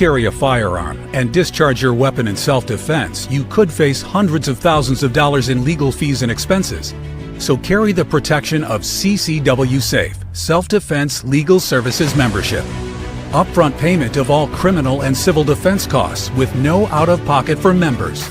carry a firearm and discharge your weapon in self-defense, you could face hundreds of thousands of dollars in legal fees and expenses. So carry the protection of CCW Safe, Self-Defense Legal Services membership. Upfront payment of all criminal and civil defense costs with no out-of-pocket for members.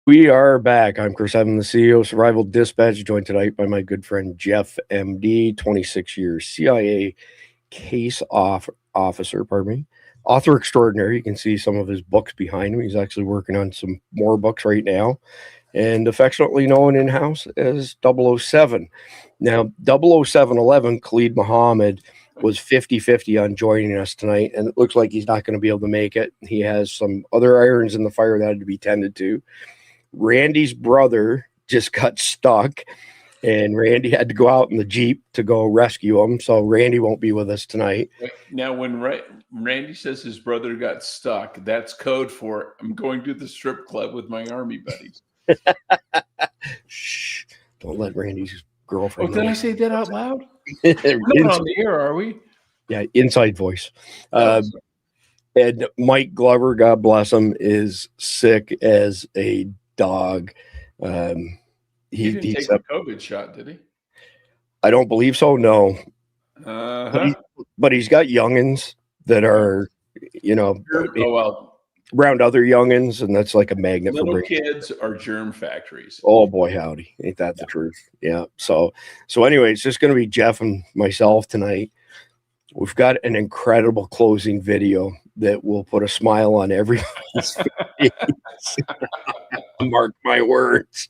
We are back. I'm Chris Evan, the CEO of Survival Dispatch, joined tonight by my good friend Jeff, MD, 26 years CIA case officer, author extraordinary. You can see some of his books behind him. He's actually working on some more books right now, and affectionately known in-house as 007. Now, 00711, Khalid Muhammad, was 50-50 on joining us tonight, and it looks like he's not going to be able to make it. He has some other irons in the fire that had to be tended to. Randy's brother just got stuck, and Randy had to go out in the Jeep to go rescue him. So Randy won't be with us tonight. Now, when Randy says his brother got stuck, that's code for I'm going to the strip club with my army buddies. Shh! Don't let Randy's girlfriend. Oh, did I say that out loud? We're not on the air, are we? Yeah, inside voice. And Mike Glover, God bless him, is sick as a dog. He didn't take a COVID shot, did he? I don't believe so. No. But he's got youngins that are, around other youngins, and that's like a magnet. Little kids are germ factories. Oh boy, howdy! Ain't that the truth? Yeah. So anyway, it's just going to be Jeff and myself tonight. We've got an incredible closing video that will put a smile on everyone's face. Mark my words.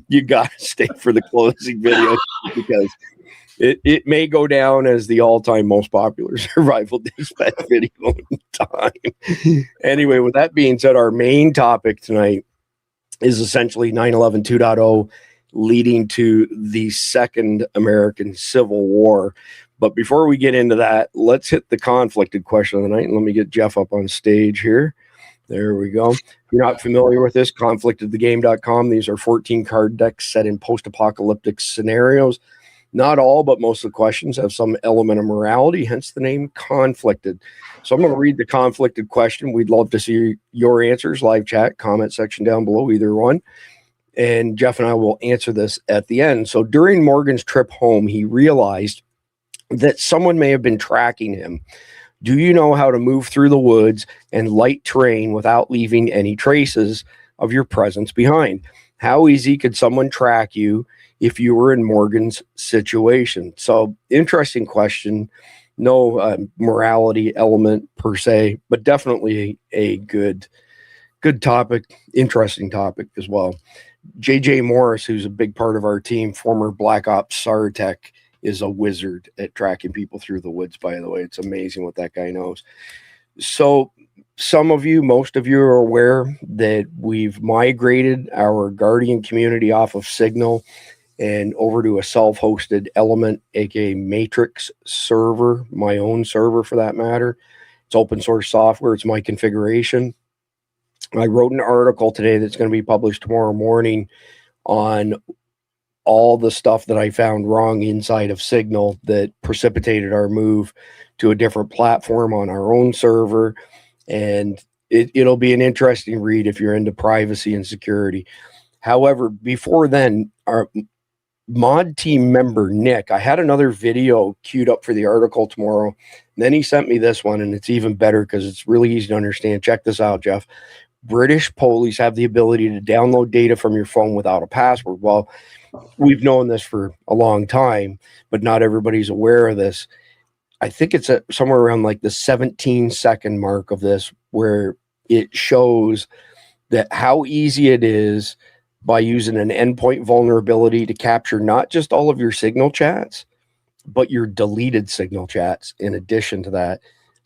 You got to stay for the closing video because it may go down as the all-time most popular survival dispatch video in time. Anyway, with that being said, our main topic tonight is essentially 9/11 2.0 leading to the Second American Civil War. But before we get into that, let's hit the conflicted question of the night. And let me get Jeff up on stage here. There we go. If you're not familiar with this, conflictedthegame.com. These are 14 card decks set in post-apocalyptic scenarios. Not all, but most of the questions have some element of morality, hence the name Conflicted. So I'm going to read the conflicted question. We'd love to see your answers, live chat, comment section down below, either one. And Jeff and I will answer this at the end. So during Morgan's trip home, he realized that someone may have been tracking him. Do you know how to move through the woods and light terrain without leaving any traces of your presence behind? How easy could someone track you if you were in Morgan's situation? So interesting question. No morality element per se, but definitely a good topic, interesting topic as well. JJ Morris, who's a big part of our team, former Black Ops SAR-Tech, is a wizard at tracking people through the woods, by the way. It's amazing what that guy knows. So some of you, most of you are aware that we've migrated our Guardian community off of Signal and over to a self-hosted Element, aka Matrix server, my own server for that matter. It's open source software. It's my configuration. I wrote an article today that's going to be published tomorrow morning on all the stuff that I found wrong inside of Signal that precipitated our move to a different platform on our own server. And it'll be an interesting read if you're into privacy and security. However, before then, our mod team member, Nick, I had another video queued up for the article tomorrow. And then he sent me this one, and it's even better because it's really easy to understand. Check this out, Jeff. British police have the ability to download data from your phone without a password. Well, we've known this for a long time, but not everybody's aware of this. I think it's somewhere around like the 17-second mark of this where it shows that how easy it is by using an endpoint vulnerability to capture not just all of your Signal chats, but your deleted Signal chats. In addition to that,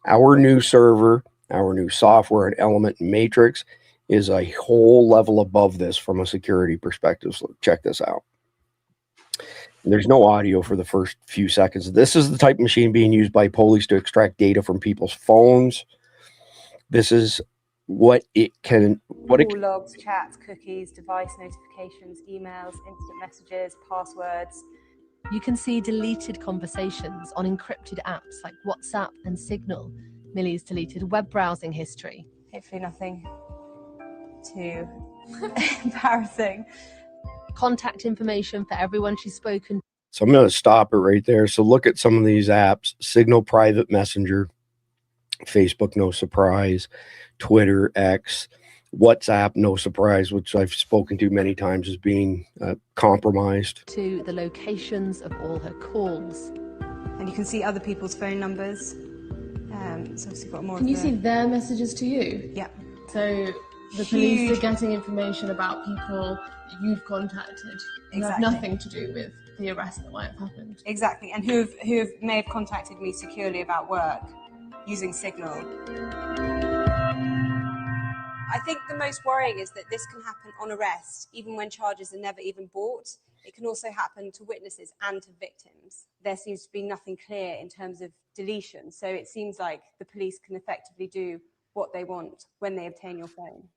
our new server Our new software and element matrix is a whole level above this from a security perspective. So check this out. There's no audio for the first few seconds. This is the type of machine being used by police to extract data from people's phones. This is what it can. Call logs, chats, cookies, device notifications, emails, instant messages, passwords. You can see deleted conversations on encrypted apps like WhatsApp and Signal. Millie's deleted web browsing history. Hopefully nothing too embarrassing. Contact information for everyone she's spoken. So I'm going to stop it right there. So look at some of these apps: Signal Private Messenger, Facebook, no surprise, Twitter, X, WhatsApp, no surprise, which I've spoken to many times as being compromised. To the locations of all her calls. And you can see other people's phone numbers. So obviously got more. Can you see their messages to you? Yeah. So the police are getting information about people that you've contacted who have nothing to do with the arrest that might have happened. Exactly, and who may have contacted me securely about work using Signal. I think the most worrying is that this can happen on arrest, even when charges are never even brought. It can also happen to witnesses and to victims. There seems to be nothing clear in terms of deletion, so it seems like the police can effectively do what they want when they obtain your phone.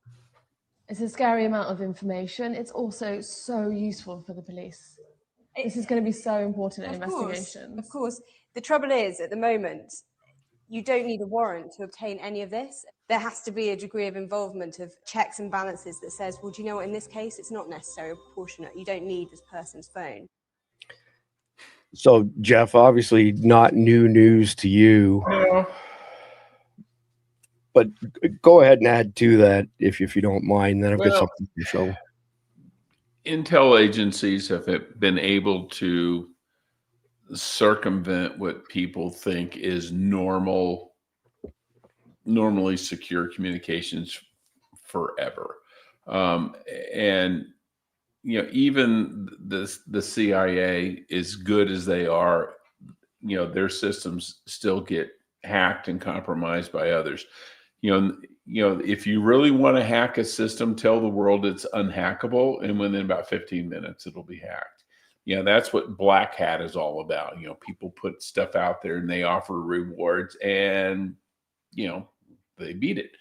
It's a scary amount of information. It's also so useful for the police. This is going to be so important in investigations. Of course. The trouble is, at the moment, you don't need a warrant to obtain any of this. There has to be a degree of involvement of checks and balances that says, well, do you know what, in this case, it's not necessarily proportionate. You don't need this person's phone. So, Jeff, obviously not new news to you. No. But go ahead and add to that if you don't mind. Then I've got something to show. Intel agencies have been able to circumvent what people think is normally secure communications forever. And even the CIA, as good as they are, their systems still get hacked and compromised by others. If you really want to hack a system, tell the world it's unhackable, and within about 15 minutes, it'll be hacked. That's what Black Hat is all about. People put stuff out there and they offer rewards, and they beat it.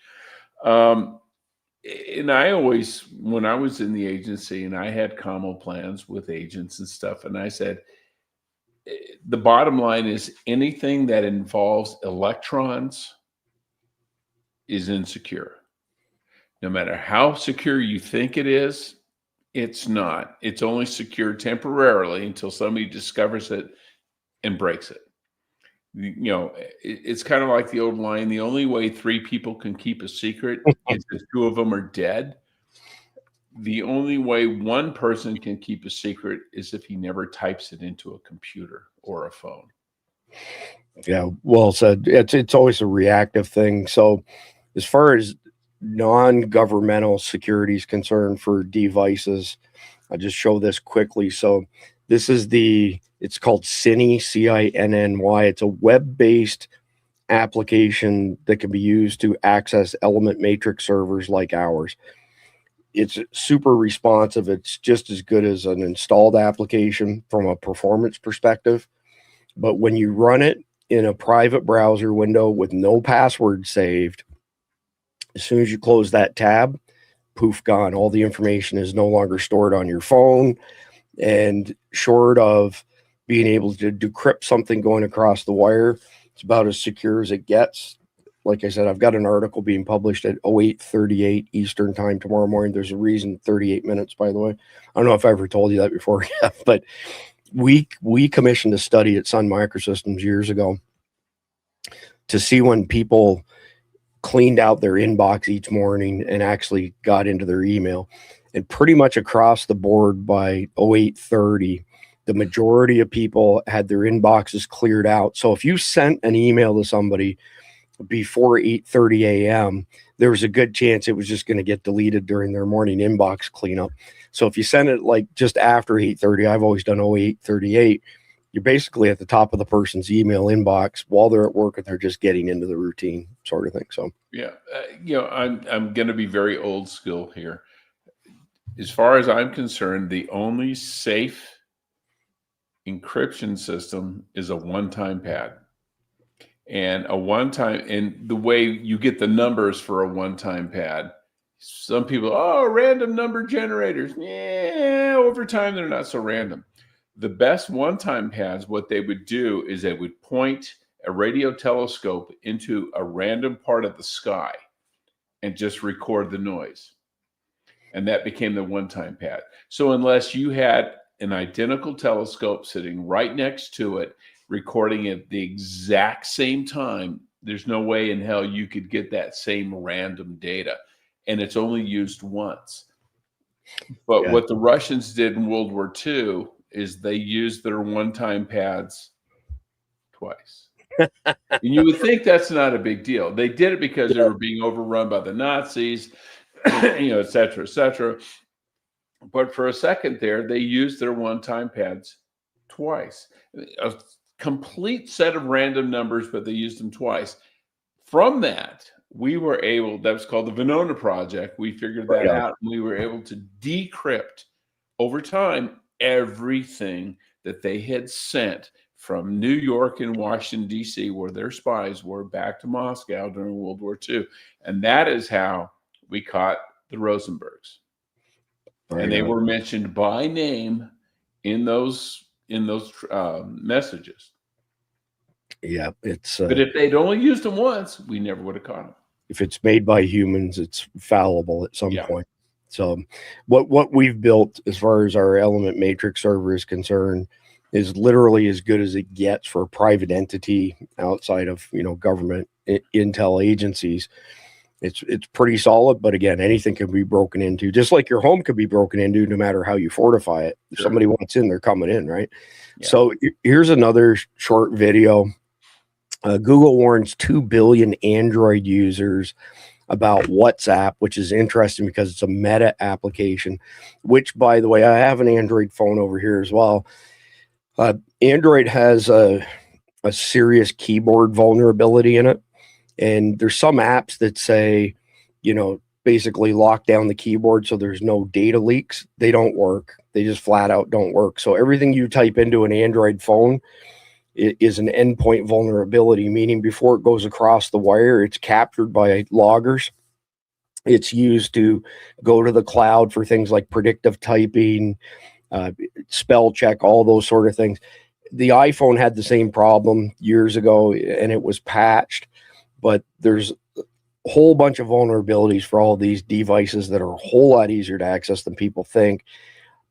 And I always, when I was in the agency and I had commo plans with agents and stuff, and I said, the bottom line is anything that involves electrons is insecure. No matter how secure you think it is, it's not. It's only secure temporarily until somebody discovers it and breaks it. It's kind of like the old line, the only way 3 people can keep a secret is if 2 of them are dead. The only way 1 person can keep a secret is if he never types it into a computer or a phone. Yeah, well said. It's always a reactive thing. So as far as non-governmental security is concerned for devices, I'll just show this quickly. So this is it's called Cinny, C-I-N-N-Y. It's a web-based application that can be used to access element matrix servers like ours. It's super responsive. It's just as good as an installed application from a performance perspective. But when you run it in a private browser window with no password saved, as soon as you close that tab, poof, gone. All the information is no longer stored on your phone. And short of being able to decrypt something going across the wire, it's about as secure as it gets. Like I said, I've got an article being published at 08:38 Eastern time tomorrow morning. There's a reason 38 minutes, by the way. I don't know if I ever told you that before, but we commissioned a study at Sun Microsystems years ago to see when people cleaned out their inbox each morning and actually got into their email. And pretty much across the board by 08:30, the majority of people had their inboxes cleared out. So if you sent an email to somebody before 8:30 a.m., there was a good chance it was just going to get deleted during their morning inbox cleanup. So if you send it like just after 8:30, I've always done 08:38, you're basically at the top of the person's email inbox while they're at work and they're just getting into the routine sort of thing. So yeah, I'm going to be very old school here. As far as I'm concerned, the only safe encryption system is a one-time pad. And the way you get the numbers for a one-time pad, some people, random number generators. Yeah, over time, they're not so random. The best one-time pads, what they would do is they would point a radio telescope into a random part of the sky and just record the noise. And that became the one-time pad. So unless you had an identical telescope sitting right next to it, recording at the exact same time, there's no way in hell you could get that same random data. And it's only used once. But what the Russians did in World War II is they used their one-time pads twice. And you would think that's not a big deal. They did it because they were being overrun by the Nazis, et cetera, et cetera. But for a second there, they used their one-time pads twice. A complete set of random numbers, but they used them twice. From that, we were able, that was called the Venona Project. We figured that out, and we were able to decrypt over time everything that they had sent from New York and Washington, D.C., where their spies were, back to Moscow during World War II. And that is how we caught the Rosenbergs. And they were mentioned by name in those messages. Yeah, it's. But if they'd only used them once, we never would have caught them. If it's made by humans, it's fallible at some point. So, what we've built as far as our element matrix server is concerned is literally as good as it gets for a private entity outside of government intel agencies. It's pretty solid, but again, anything can be broken into, just like your home could be broken into no matter how you fortify it. If somebody wants in, they're coming in, right? Yeah. So here's another short video. Google warns 2 billion Android users about WhatsApp, which is interesting because it's a meta application, which, by the way, I have an Android phone over here as well. Android has a serious keyboard vulnerability in it. And there's some apps that say, basically lock down the keyboard so there's no data leaks. They don't work. They just flat out don't work. So everything you type into an Android phone is an endpoint vulnerability, meaning before it goes across the wire, it's captured by loggers. It's used to go to the cloud for things like predictive typing, spell check, all those sort of things. The iPhone had the same problem years ago, and it was patched. But there's a whole bunch of vulnerabilities for all of these devices that are a whole lot easier to access than people think.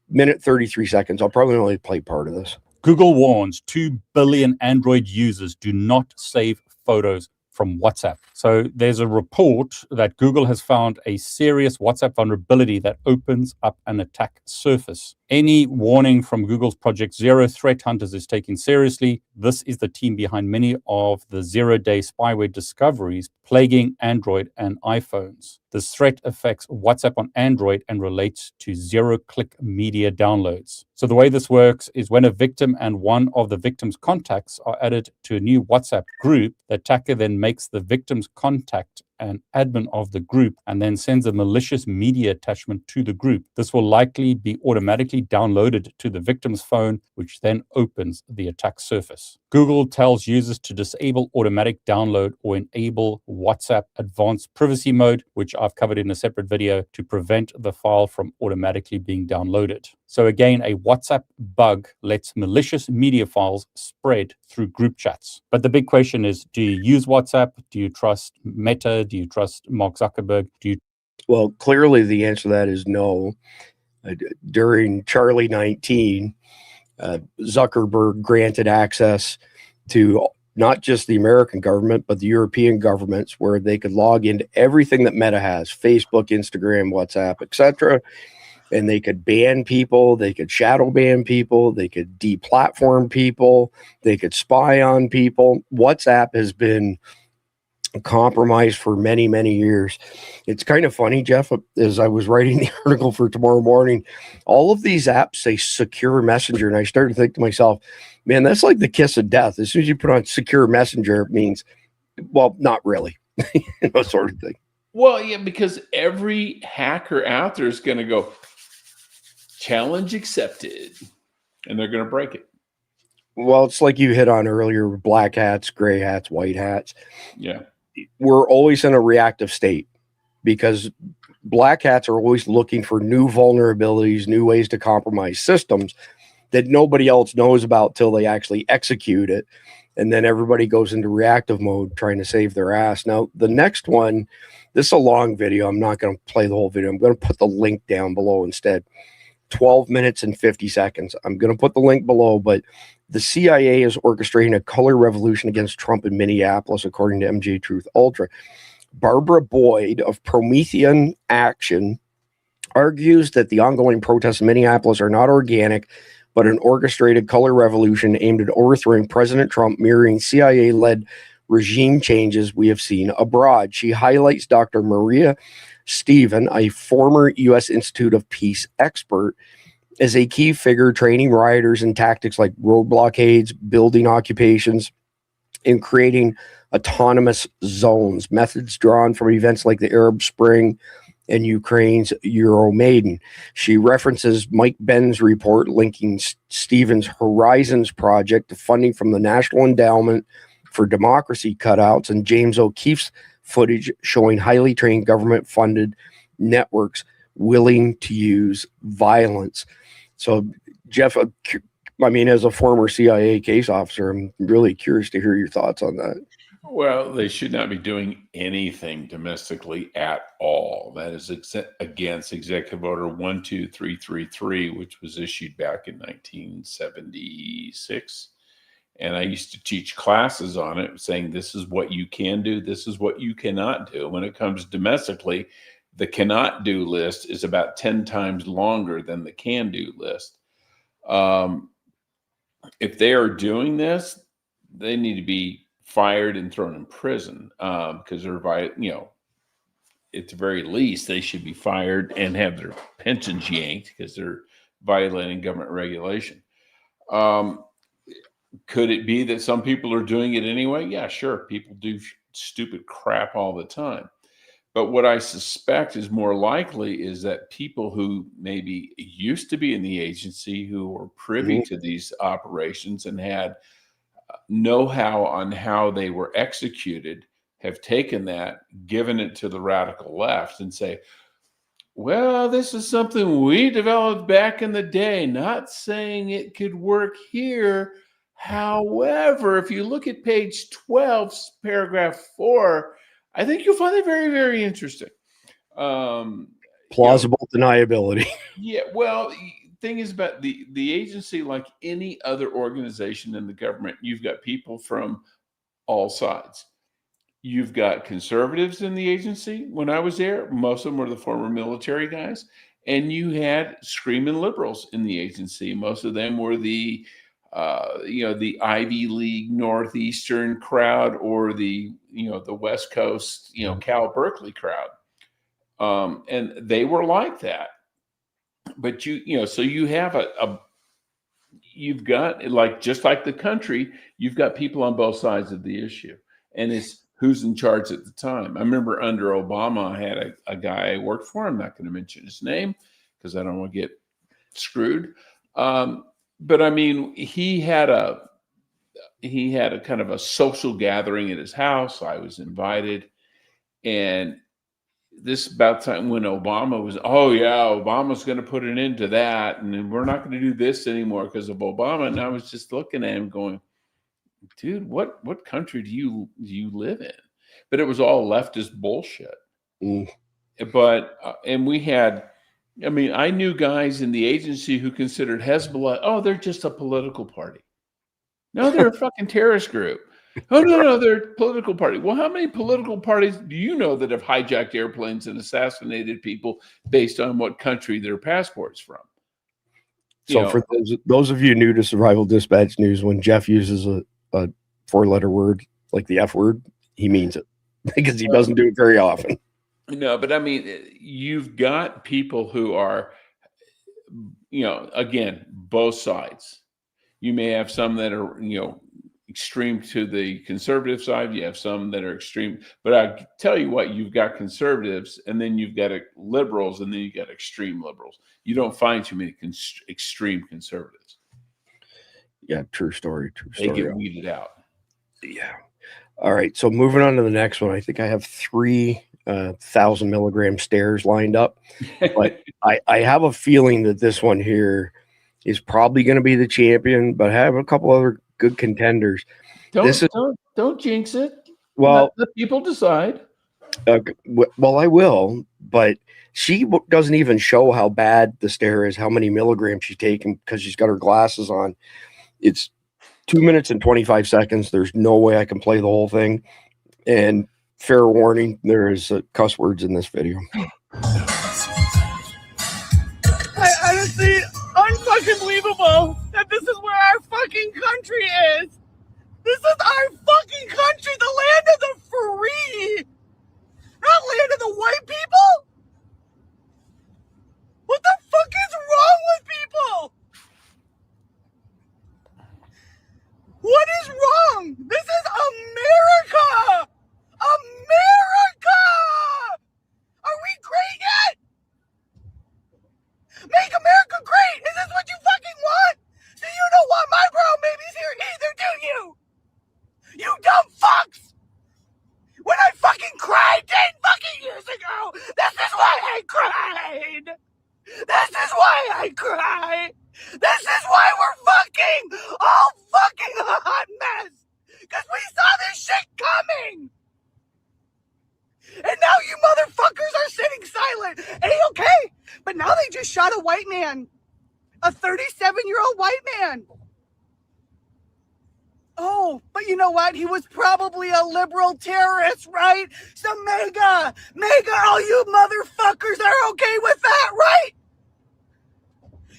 Minute 33 seconds. I'll probably only play part of this. Google warns 2 billion Android users do not save photos from WhatsApp. So there's a report that Google has found a serious WhatsApp vulnerability that opens up an attack surface. Any warning from Google's Project Zero threat hunters is taken seriously. This is the team behind many of the zero-day spyware discoveries plaguing Android and iPhones. This threat affects WhatsApp on Android and relates to zero-click media downloads. So the way this works is when a victim and one of the victim's contacts are added to a new WhatsApp group, the attacker then makes the victim's contact an admin of the group and then sends a malicious media attachment to the group. This will likely be automatically downloaded to the victim's phone, which then opens the attack surface. Google tells users to disable automatic download or enable WhatsApp advanced privacy mode, which I've covered in a separate video, to prevent the file from automatically being downloaded. So again, a WhatsApp bug lets malicious media files spread through group chats. But the big question is, do you use WhatsApp? Do you trust Meta? Do you trust Mark Zuckerberg? Well, clearly the answer to that is no. During Charlie 19, Zuckerberg granted access to not just the American government, but the European governments, where they could log into everything that Meta has, Facebook, Instagram, WhatsApp, etc. And they could ban people, they could shadow ban people, they could deplatform people, they could spy on people. WhatsApp has been compromised for many, many years. It's kind of funny, Jeff, as I was writing the article for tomorrow morning, all of these apps say secure messenger. And I started to think to myself, man, that's like the kiss of death. As soon as you put on secure messenger, it means, well, not really, sort of thing. Well, yeah, because every hacker out there is going to go, challenge accepted, and they're going to break it. Well, it's like you hit on earlier, black hats, gray hats, white hats. Yeah. We're always in a reactive state because black hats are always looking for new vulnerabilities, new ways to compromise systems that nobody else knows about till they actually execute it. And then everybody goes into reactive mode trying to save their ass. Now, the next one, this is a long video. I'm not going to play the whole video. I'm going to put the link down below instead. 12 minutes and 50 seconds. I'm going to put the link below, but the CIA is orchestrating a color revolution against Trump in Minneapolis, according to MJ Truth Ultra. Barbara Boyd of Promethean Action argues that the ongoing protests in Minneapolis are not organic, but an orchestrated color revolution aimed at overthrowing President Trump, mirroring CIA-led regime changes we have seen abroad. She highlights Dr. Maria Stephen, a former U.S. Institute of Peace expert, as a key figure training rioters in tactics like road blockades, building occupations, and creating autonomous zones, methods drawn from events like the Arab Spring and Ukraine's Euromaidan. She references Mike Benn's report linking Stevens' Horizons project to funding from the National Endowment for Democracy cutouts and James O'Keefe's footage showing highly trained government-funded networks willing to use violence. So, Jeff, I mean, as a former CIA case officer, I'm really curious to hear your thoughts on that. Well, they should not be doing anything domestically at all. That is against Executive Order 12333, which was issued back in 1976. And I used to teach classes on it, saying this is what you can do, this is what you cannot do. When it comes domestically, the cannot do list is about 10 times longer than the can do list. If they are doing this, they need to be fired and thrown in prison because they're, at the very least, they should be fired and have their pensions yanked because they're violating government regulation. Could it be that some people are doing it anyway? Yeah, sure. People do stupid crap all the time. But what I suspect is more likely is that people who maybe used to be in the agency, who were privy to these operations and had know-how on how they were executed, have taken that, given it to the radical left and say, well, this is something we developed back in the day, not saying it could work here. However, if you look at page 12, paragraph 4, I think you'll find it very, very interesting. Plausible deniability. Yeah, well, thing is about the agency, like any other organization in the government, you've got people from all sides. You've got conservatives in the agency. When I was there, most of them were the former military guys. And you had screaming liberals in the agency. Most of them were the Ivy League Northeastern crowd or the West Coast, Cal Berkeley crowd. And they were like that. But so you have you've got, like, just like the country, you've got people on both sides of the issue. And it's who's in charge at the time. I remember under Obama, I had a guy I worked for. I'm not going to mention his name because I don't want to get screwed. But I mean, he had a kind of a social gathering at his house. I was invited, and this about time when Obama was, Obama's going to put an end to that, and we're not going to do this anymore because of Obama. And I was just looking at him going, dude, what country do you live in? But it was all leftist bullshit. But and we had, I mean, I knew guys in the agency who considered Hezbollah, they're just a political party. No, they're a fucking terrorist group. Oh, no, they're a political party. Well, how many political parties do you know that have hijacked airplanes and assassinated people based on what country their passport's from? So for those of you new to Survival Dispatch News, when Jeff uses a 4-letter word like the F word, he means it. because he doesn't do it very often. No, but I mean, you've got people who are, again, both sides. You may have some that are, extreme to the conservative side. You have some that are extreme. But I tell you what, you've got conservatives, and then you've got liberals, and then you've got extreme liberals. You don't find too many extreme conservatives. Yeah, true story. They get weeded out. Yeah. All right. So moving on to the next one. I think I have 3,000 milligram stairs lined up, but I have a feeling that this one here is probably going to be the champion, but I have a couple other good contenders. Don't jinx it. Well, let people decide. Well, I will, but she doesn't even show how bad the stair is, how many milligrams she's taking, because she's got her glasses on. It's 2 minutes and 25 seconds. There's no way I can play the whole thing. And fair warning, there is cuss words in this video. Honestly, unfucking believable that this is where our fucking country is. This is our fucking country, the land of the free, not land of the white people. What the fuck is wrong with people? What is wrong? This is America! America! Are we great yet? Make America great! Is this what you fucking want? So you don't want my brown babies here either, do you? You dumb fucks! When I fucking cried 10 fucking years ago, this is why I cried! This is why I cry! This is why we're fucking all fucking a hot mess! Because we saw this shit coming! And now you motherfuckers are sitting silent. A-okay. But now they just shot a white man. A 37-year-old white man. Oh, but you know what? He was probably a liberal terrorist, right? So MAGA, all you motherfuckers are okay with that, right?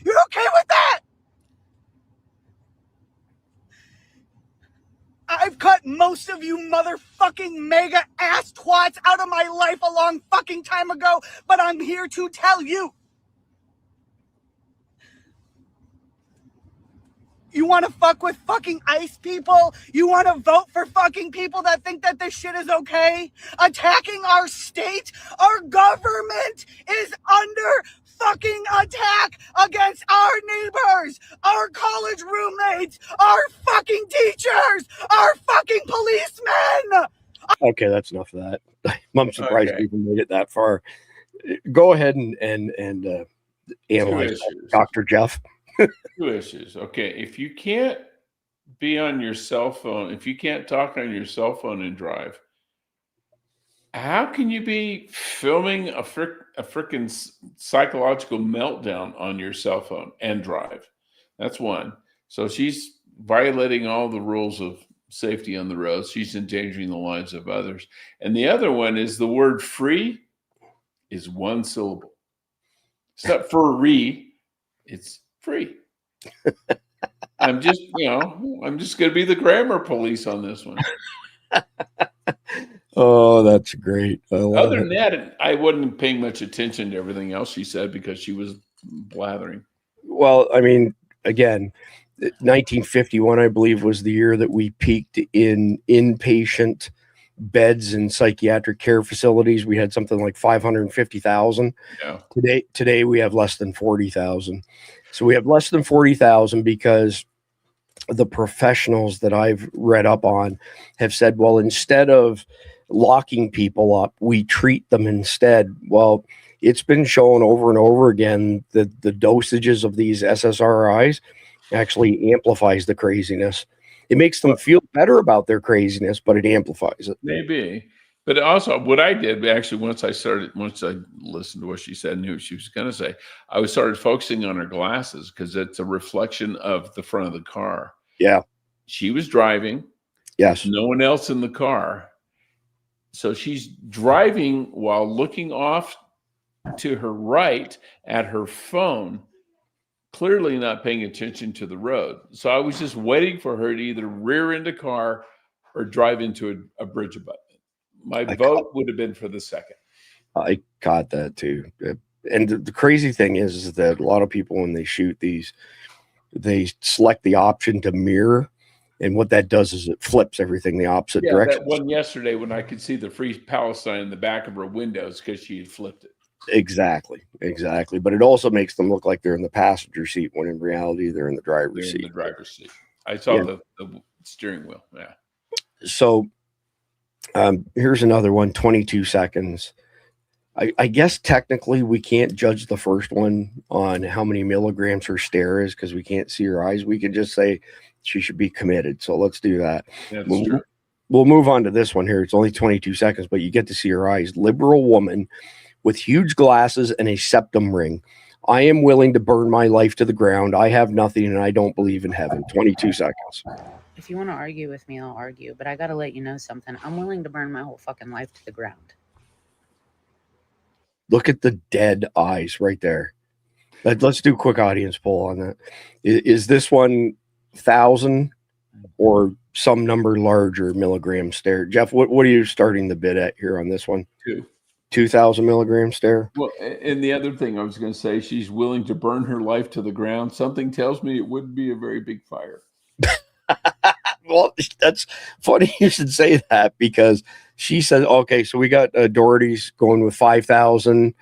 You're okay with that? I've cut most of you motherfucking MAGA ass twats out of my life a long fucking time ago, but I'm here to tell you. You want to fuck with fucking ICE people? You want to vote for fucking people that think that this shit is okay? Attacking our state? Our government is under fucking attack against our neighbors, our college roommates, our fucking teachers, our fucking policemen. Okay, that's enough of that. I'm surprised we even made it that far. Go ahead and analyze that, Dr. Jeff. 2 issues. Okay, if you can't be on your cell phone, if you can't talk on your cell phone and drive, how can you be filming a freaking psychological meltdown on your cell phone and drive? That's one. So she's violating all the rules of safety on the road. She's endangering the lives of others. And the other one is the word free is one syllable. Except for it's free. I'm just going to be the grammar police on this one. Oh, that's great. Other than that, I wasn't paying much attention to everything else she said because she was blathering. Well, I mean, again, 1951, I believe, was the year that we peaked in inpatient beds in psychiatric care facilities. We had something like 550,000. Yeah. Today we have less than 40,000. So we have less than 40,000 because the professionals that I've read up on have said, well, instead of locking people up, we treat them instead. Well, it's been shown over and over again that the dosages of these SSRIs actually amplifies the craziness. It makes them feel better about their craziness, but it amplifies it. Maybe. But also what I did actually, once I listened to what she said and knew what she was going to say, I started focusing on her glasses because it's a reflection of the front of the car. Yeah. She was driving. Yes. No one else in the car. So she's driving while looking off to her right at her phone, clearly not paying attention to the road. So I was just waiting for her to either rear into car or drive into a bridge abutment. My vote would have been for the second. I caught that too. And the crazy thing is that a lot of people, when they shoot these, they select the option to mirror. And what that does is it flips everything the opposite direction. That one yesterday when I could see the Free Palestine in the back of her windows because she had flipped it. Exactly. But it also makes them look like they're in the passenger seat when in reality they're in the driver's seat. In the driver's seat. I saw the steering wheel. Yeah. So here's another one, 22 seconds. I guess technically we can't judge the first one on how many milligrams her stare is because we can't see her eyes. We can just say she should be committed. So let's do that. That's true. We'll move on to this one here. It's only 22 seconds, but you get to see her eyes. Liberal woman with huge glasses and a septum ring. I am willing to burn my life to the ground. I have nothing and I don't believe in heaven. 22 seconds. If you want to argue with me, I'll argue, but I got to let you know something. I'm willing to burn my whole fucking life to the ground. Look at the dead eyes right there. Let's do a quick audience poll on that. Is this one 1,000 or some number larger milligram stare? Jeff, what are you starting the bid at here on this one? 2,000 milligram stare. Well, and the other thing I was going to say, she's willing to burn her life to the ground. Something tells me it wouldn't be a very big fire. Well, that's funny you should say that because she said, okay, so we got Doherty's going with 5,000.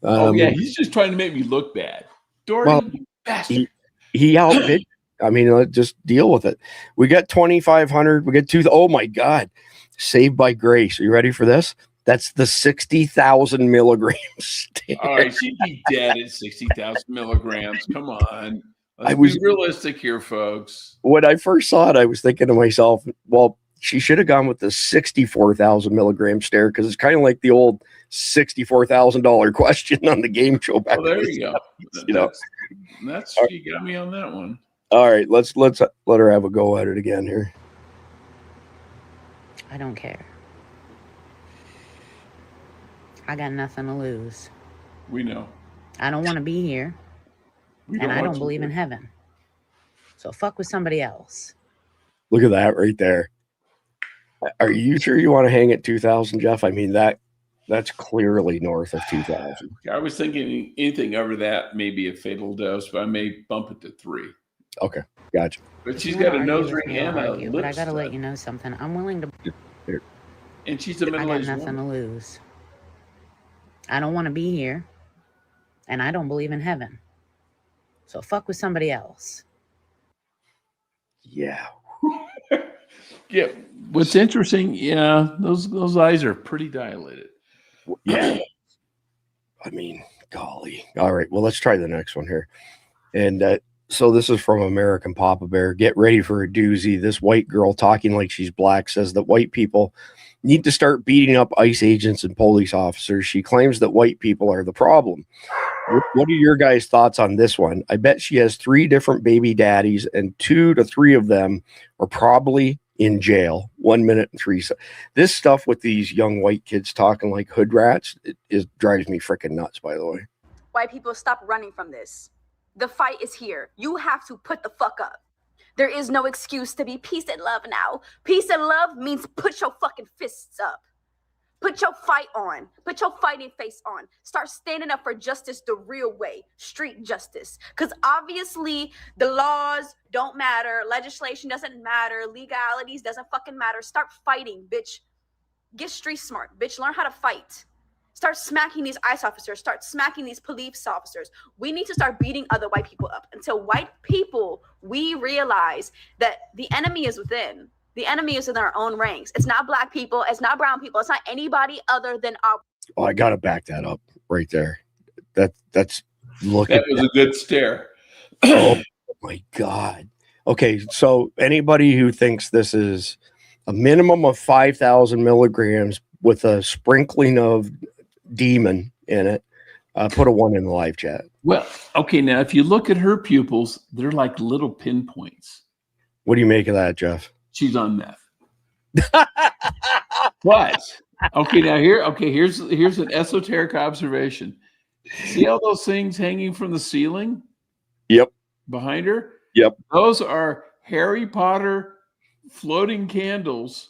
He's just trying to make me look bad. Doherty, you bastard. He outbid. I mean, let's just deal with it. We got 2,500. We get oh my God, Saved by Grace. Are you ready for this? That's the 60,000 milligrams. All right, she'd be dead at 60,000 milligrams. Come on. Let's be realistic here, folks. When I first saw it, I was thinking to myself, well, she should have gone with the 64,000 milligram stare because it's kind of like the old $64,000 question on the game show back. Well, there you go. That's you got me on that one. All right, let's let her have a go at it again here. I don't care. I got nothing to lose. We know. I don't want to be here. And I don't believe in heaven. So fuck with somebody else. Look at that right there. Are you sure you want to hang at 2,000, Jeff? I mean, that's clearly north of 2,000. I was thinking anything over that may be a fatal dose, but I may bump it to 3. Okay, gotcha. But she's got a nose ring and a lip But I got to stud. let you know something. I'm willing to... And she's a middle-aged I got nothing woman. to lose. I don't want to be here. And I don't believe in heaven. So fuck with somebody else. Yeah. Yeah. What's interesting, those eyes are pretty dilated. Yeah. I mean, golly. All right. Well, let's try the next one here. And so this is from American Papa Bear. Get ready for a doozy. This white girl talking like she's black says that white people need to start beating up ICE agents and police officers. She claims that white people are the problem. What are your guys' thoughts on this one? I bet she has 3 different baby daddies and 2 to 3 of them are probably in jail. 1 minute and 3 seconds. This stuff with these young white kids talking like hood rats, it drives me freaking nuts, by the way. White people, stop running from this. The fight is here. You have to put the fuck up. There is no excuse to be peace and love now. Peace and love means put your fucking fists up. Put your fight on. Put your fighting face on. Start standing up for justice the real way. Street justice. Because obviously the laws don't matter. Legislation doesn't matter. Legalities doesn't fucking matter. Start fighting, bitch. Get street smart, bitch. Learn how to fight. Start smacking these ICE officers. Start smacking these police officers. We need to start beating other white people up. Until white people, we realize that the enemy is within. The enemy is in our own ranks. It's not black people. It's not brown people. It's not anybody other than our. Oh, I got to back that up right there. That's look. That was a good stare. Oh my God. Okay, so anybody who thinks this is a minimum of 5,000 milligrams with a sprinkling of demon in it, put a 1 in the live chat. Well, okay, now if you look at her pupils, they're like little pinpoints. What do you make of that, Jeff? She's on meth. But okay, now here's an esoteric observation. See all those things hanging from the ceiling? Yep. Behind her? Yep. Those are Harry Potter floating candles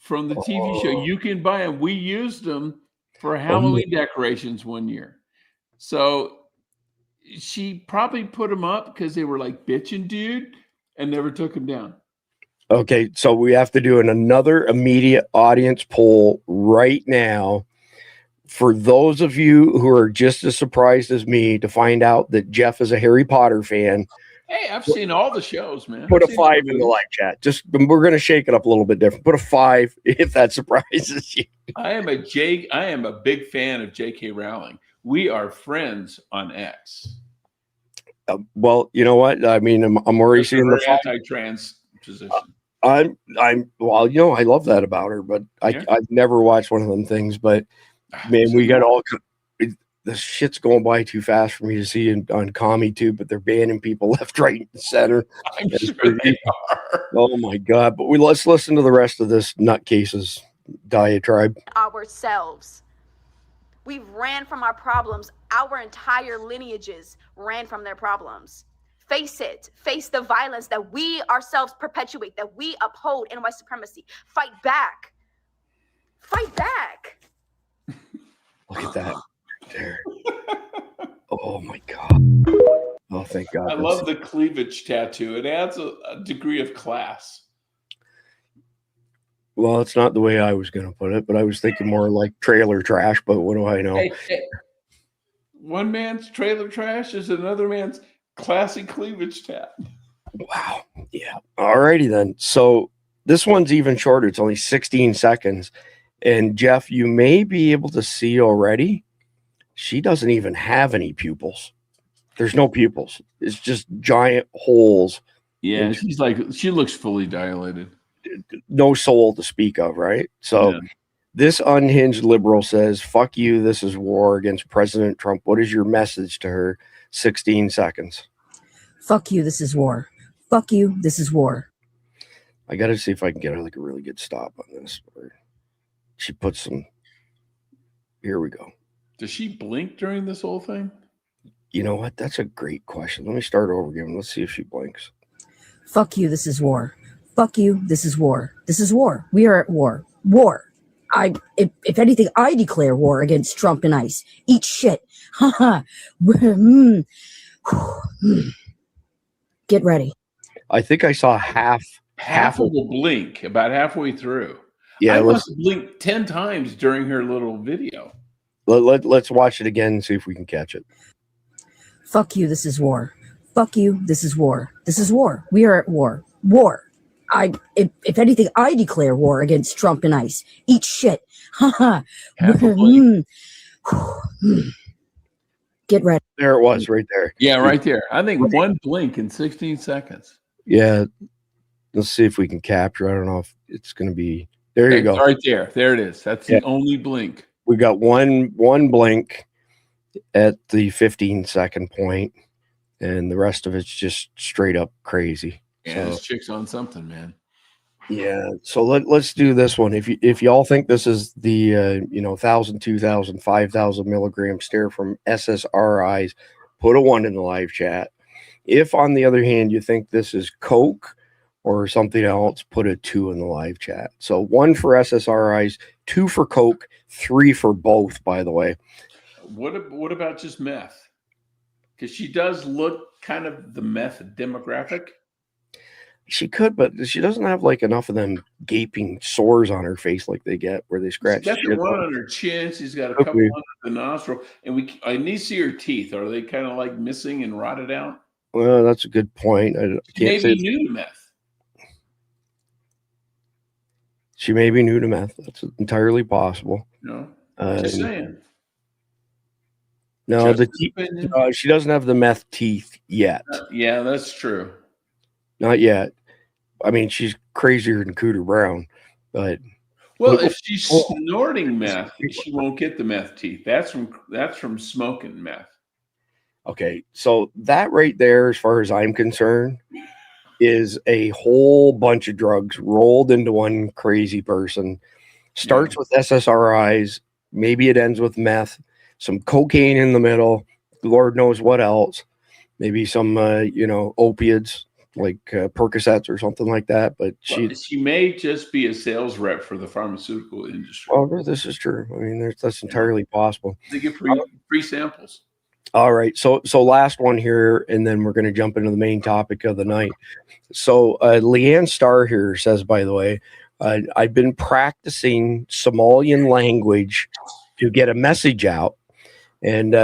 from the TV show. You can buy them. We used them for Halloween decorations one year. So she probably put them up because they were like bitching, dude, and never took them down. Okay, so we have to do another immediate audience poll right now. For those of you who are just as surprised as me to find out that Jeff is a Harry Potter fan, hey, I've seen all the shows, man. Put a 5 in the live chat. Just we're going to shake it up a little bit different. Put a 5 if that surprises you. I am a big fan of J.K. Rowling. We are friends on X. Well, you know what? I mean, I'm already seeing the anti-trans position. Well, you know, I love that about her, but I've never watched one of them things. But man, we got all the shit's going by too fast for me to see on CommieTube, but they're banning people left, right, and center. I'm sure they are. Oh my God. But let's listen to the rest of this nutcase's diatribe. Ourselves. We've ran from our problems. Our entire lineages ran from their problems. Face it. Face the violence that we ourselves perpetuate, that we uphold in white supremacy. Fight back. Fight back. Look at that. There. Oh my God. Oh, thank God. I love the cleavage tattoo. It adds a degree of class. Well, it's not the way I was going to put it, but I was thinking more like trailer trash, but what do I know? Hey. One man's trailer trash is another man's classy cleavage tat. Wow. Yeah. All righty then. So this one's even shorter. It's only 16 seconds. And Jeff, you may be able to see already. She doesn't even have any pupils. There's no pupils. It's just giant holes. Yeah. She looks fully dilated. No soul to speak of, right? So this unhinged liberal says, fuck you, this is war against President Trump. What is your message to her? 16 seconds. Fuck you, this is war. Fuck you, this is war. I got to see if I can get like a really good stop on this. She puts some. Here we go. Does she blink during this whole thing? You know what? That's a great question. Let me start over again. Let's see if she blinks. Fuck you, this is war. Fuck you, this is war. This is war. We are at war. War. If anything, I declare war against Trump and ICE. Eat shit. Haha. Get ready. I think I saw half of a blink about halfway through. Yeah, I must have blinked 10 times during her little video. Let's watch it again and see if we can catch it. Fuck you, this is war. Fuck you, this is war. This is war. We are at war. War. If anything, I declare war against Trump and ICE. Eat shit. Haha. Get ready. There it was, right there. Yeah, right there. I think one blink in 16 seconds. Yeah. Let's see if we can capture. I don't know if it's going to be. There you go. Right there. There it is. That's the only blink. We got one blink at the 15-second point, and the rest of it's just straight up crazy. Yeah, this chick's on something, man. Yeah. So let's do this one. If y'all think this is the 1,000, 2,000, 5,000 milligram stare from SSRIs, put a 1 in the live chat. If on the other hand you think this is Coke or something else, put a 2 in the live chat. So 1 for SSRIs, 2 for Coke, 3 for both. By the way, what about just meth? Because she does look kind of the meth demographic. She could, but she doesn't have like enough of them gaping sores on her face like they get where they scratch. She's got the one on her chin. She's got a couple under the nostril, and I need to see her teeth. Are they kind of like missing and rotted out? Well, that's a good point. She may be new to meth. She may be new to meth. That's entirely possible. No, just saying. No, she doesn't have the meth teeth yet. Yeah, that's true. Not yet. I mean, she's crazier than Cooter Brown, but if she's snorting meth, she won't get the meth teeth. That's from smoking meth. Okay, so that right there, as far as I'm concerned, is a whole bunch of drugs rolled into one crazy person. Starts with SSRIs, maybe it ends with meth, some cocaine in the middle, Lord knows what else, maybe some opiates. Percocets or something like that. But she may just be a sales rep for the pharmaceutical industry. Oh, this is true. I mean, that's entirely possible. They get free samples. All right. So last one here, and then we're going to jump into the main topic of the night. So Leanne Starr here says, by the way, I've been practicing Somalian language to get a message out. And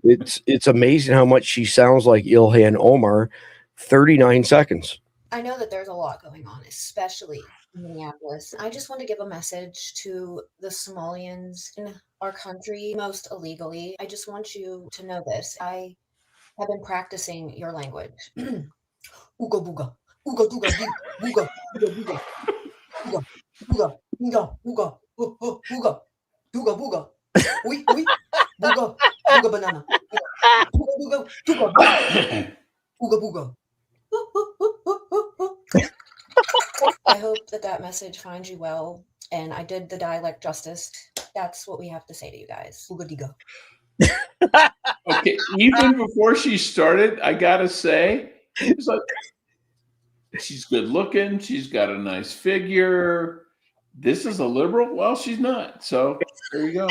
it's amazing how much she sounds like Ilhan Omar. 39 seconds. I know that there's a lot going on, especially in Minneapolis. I just want to give a message to the Somalians in our country, most illegally. I just want you to know this. I have been practicing your language. Ooga booga, ooga dooga dee, booga, booga booga, ooga, ooga, ooga, ooga, ooga, dooga booga, oui, oui, booga, booga banana, ooga booga, dooga booga, ooga booga. I hope that message finds you well, and I did the dialect justice. That's what we have to say to you guys. Ooga diga. Okay, even before she started, I gotta say, it's like, she's good looking. She's got a nice figure. This is a liberal? Well, she's not. So there you go.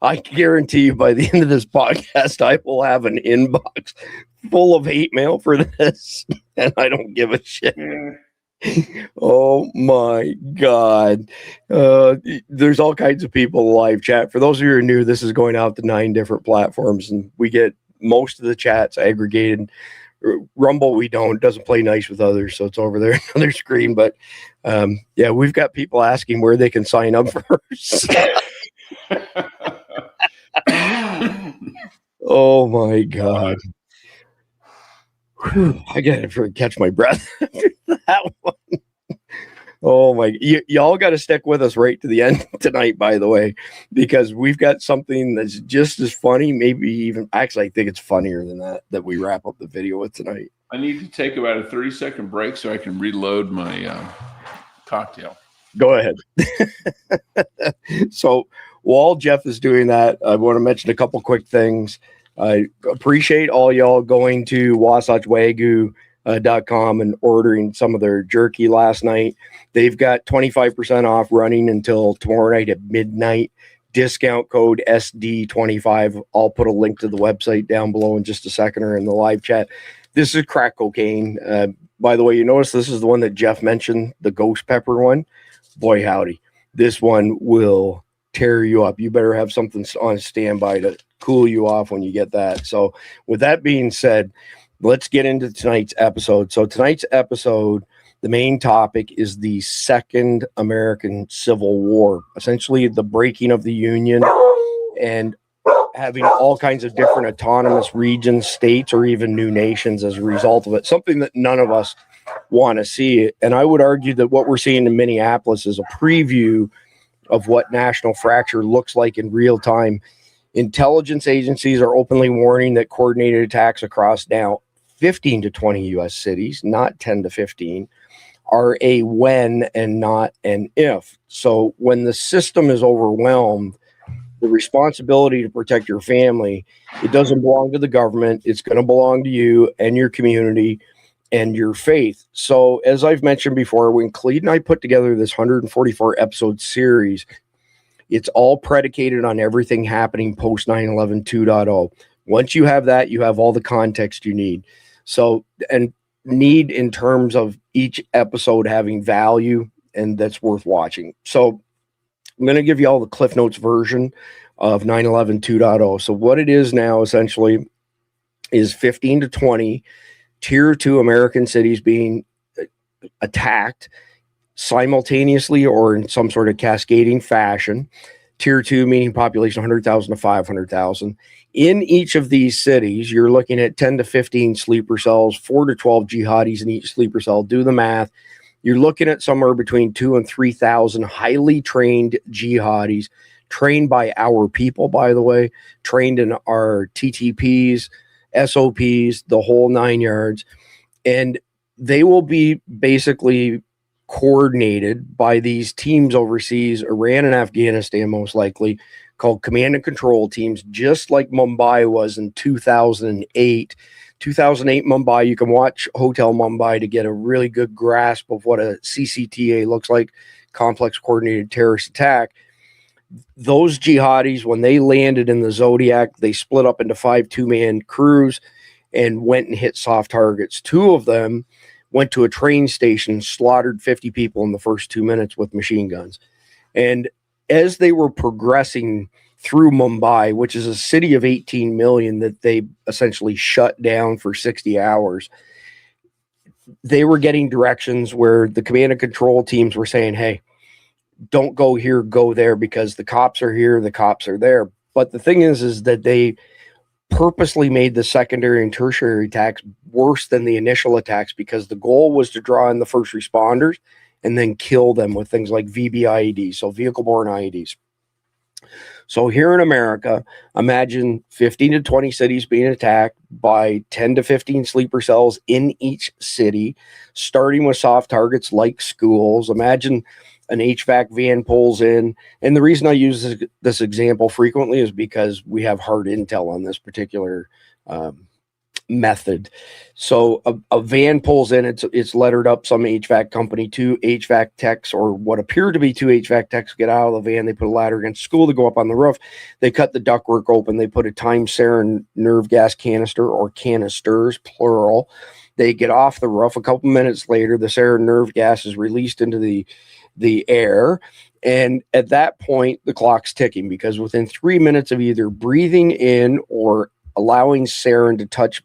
I guarantee you by the end of this podcast, I will have an inbox full of hate mail for this, and I don't give a shit. Oh my God. There's all kinds of people in the live chat. For those of you who are new, this is going out to 9 different platforms, and we get most of the chats aggregated. Rumble, we don't. It doesn't play nice with others, so it's over there on the other screen. But yeah, we've got people asking where they can sign up first. Oh my God. Whew, I gotta catch my breath after that one. Oh my, y'all got to stick with us right to the end tonight, by the way, because we've got something that's just as funny, maybe even, actually I think it's funnier than that we wrap up the video with tonight. I need to take about a 30-second break so I can reload my cocktail. Go ahead. So while Jeff is doing that, I want to mention a couple quick things. I appreciate all y'all going to wasatchwagyu.com and ordering some of their jerky last night. They've got 25% off running until tomorrow night at midnight. Discount code SD25. I'll put a link to the website down below in just a second or in the live chat. This is crack cocaine. By the way, you notice this is the one that Jeff mentioned, the ghost pepper one. Boy, howdy. This one will tear you up. You better have something on standby to cool you off when you get that. So with that being said, let's get into tonight's episode. So tonight's episode, the main topic is the Second American Civil War, essentially the breaking of the Union and having all kinds of different autonomous regions, states, or even new nations as a result of it, something that none of us want to see. And I would argue that what we're seeing in Minneapolis is a preview of what national fracture looks like in real time. Intelligence agencies are openly warning that coordinated attacks across now 15 to 20 U.S. cities, not 10 to 15, are a when and not an if. So when the system is overwhelmed, the responsibility to protect your family, it doesn't belong to the government. It's going to belong to you and your community and your faith. So as I've mentioned before, when Clete and I put together this 144 episode series, it's all predicated on everything happening post 9/11 2.0. Once you have that, you have all the context you need. So, and need in terms of each episode having value and that's worth watching. So I'm going to give you all the Cliff Notes version of 9/11 2.0. So what it is now essentially is 15 to 20 tier 2 American cities being attacked simultaneously or in some sort of cascading fashion. Tier 2 meaning population 100,000 to 500,000. In each of these cities, you're looking at 10 to 15 sleeper cells, 4 to 12 jihadis in each sleeper cell. Do the math. You're looking at somewhere between 2,000 and 3,000 highly trained jihadis, trained by our people, by the way, trained in our TTPs, SOPs, the whole 9 yards. And they will be basically coordinated by these teams overseas, Iran and Afghanistan most likely, called command and control teams, just like Mumbai was in 2008. 2008 Mumbai. You can watch Hotel Mumbai to get a really good grasp of what a CCTA looks like, complex coordinated terrorist attack. Those jihadis, when they landed in the Zodiac, they split up into 5 two-man crews and went and hit soft targets. 2 of them went to a train station, slaughtered 50 people in the first 2 minutes with machine guns. And as they were progressing through Mumbai, which is a city of 18 million that they essentially shut down for 60 hours, they were getting directions where the command and control teams were saying, hey, don't go here, go there, because the cops are here, the cops are there. But the thing is that they purposely made the secondary and tertiary attacks worse than the initial attacks, because the goal was to draw in the first responders and then kill them with things like VBIEDs, so vehicle-borne IEDs. So here in America, imagine 15 to 20 cities being attacked by 10 to 15 sleeper cells in each city, starting with soft targets like schools. Imagine an HVAC van pulls in. And the reason I use this example frequently is because we have hard intel on this particular method. So a van pulls in, it's lettered up some HVAC company. 2 HVAC techs, or what appear to be 2 HVAC techs, get out of the van. They put a ladder against school to go up on the roof. They cut the ductwork open. They put a time sarin nerve gas canister, or canisters, plural. They get off the roof. A couple minutes later, the sarin nerve gas is released into the air. And at that point, the clock's ticking, because within 3 minutes of either breathing in or allowing sarin to touch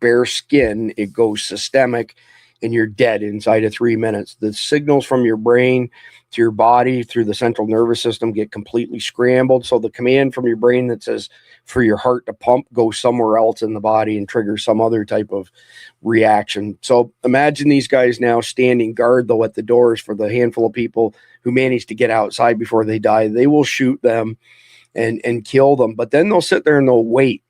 bare skin, it goes systemic and you're dead inside of 3 minutes. The signals from your brain to your body through the central nervous system get completely scrambled. So the command from your brain that says for your heart to pump goes somewhere else in the body and triggers some other type of reaction. So imagine these guys now standing guard, though, at the doors for the handful of people who manage to get outside before they die. They will shoot them and kill them, but then they'll sit there and they'll wait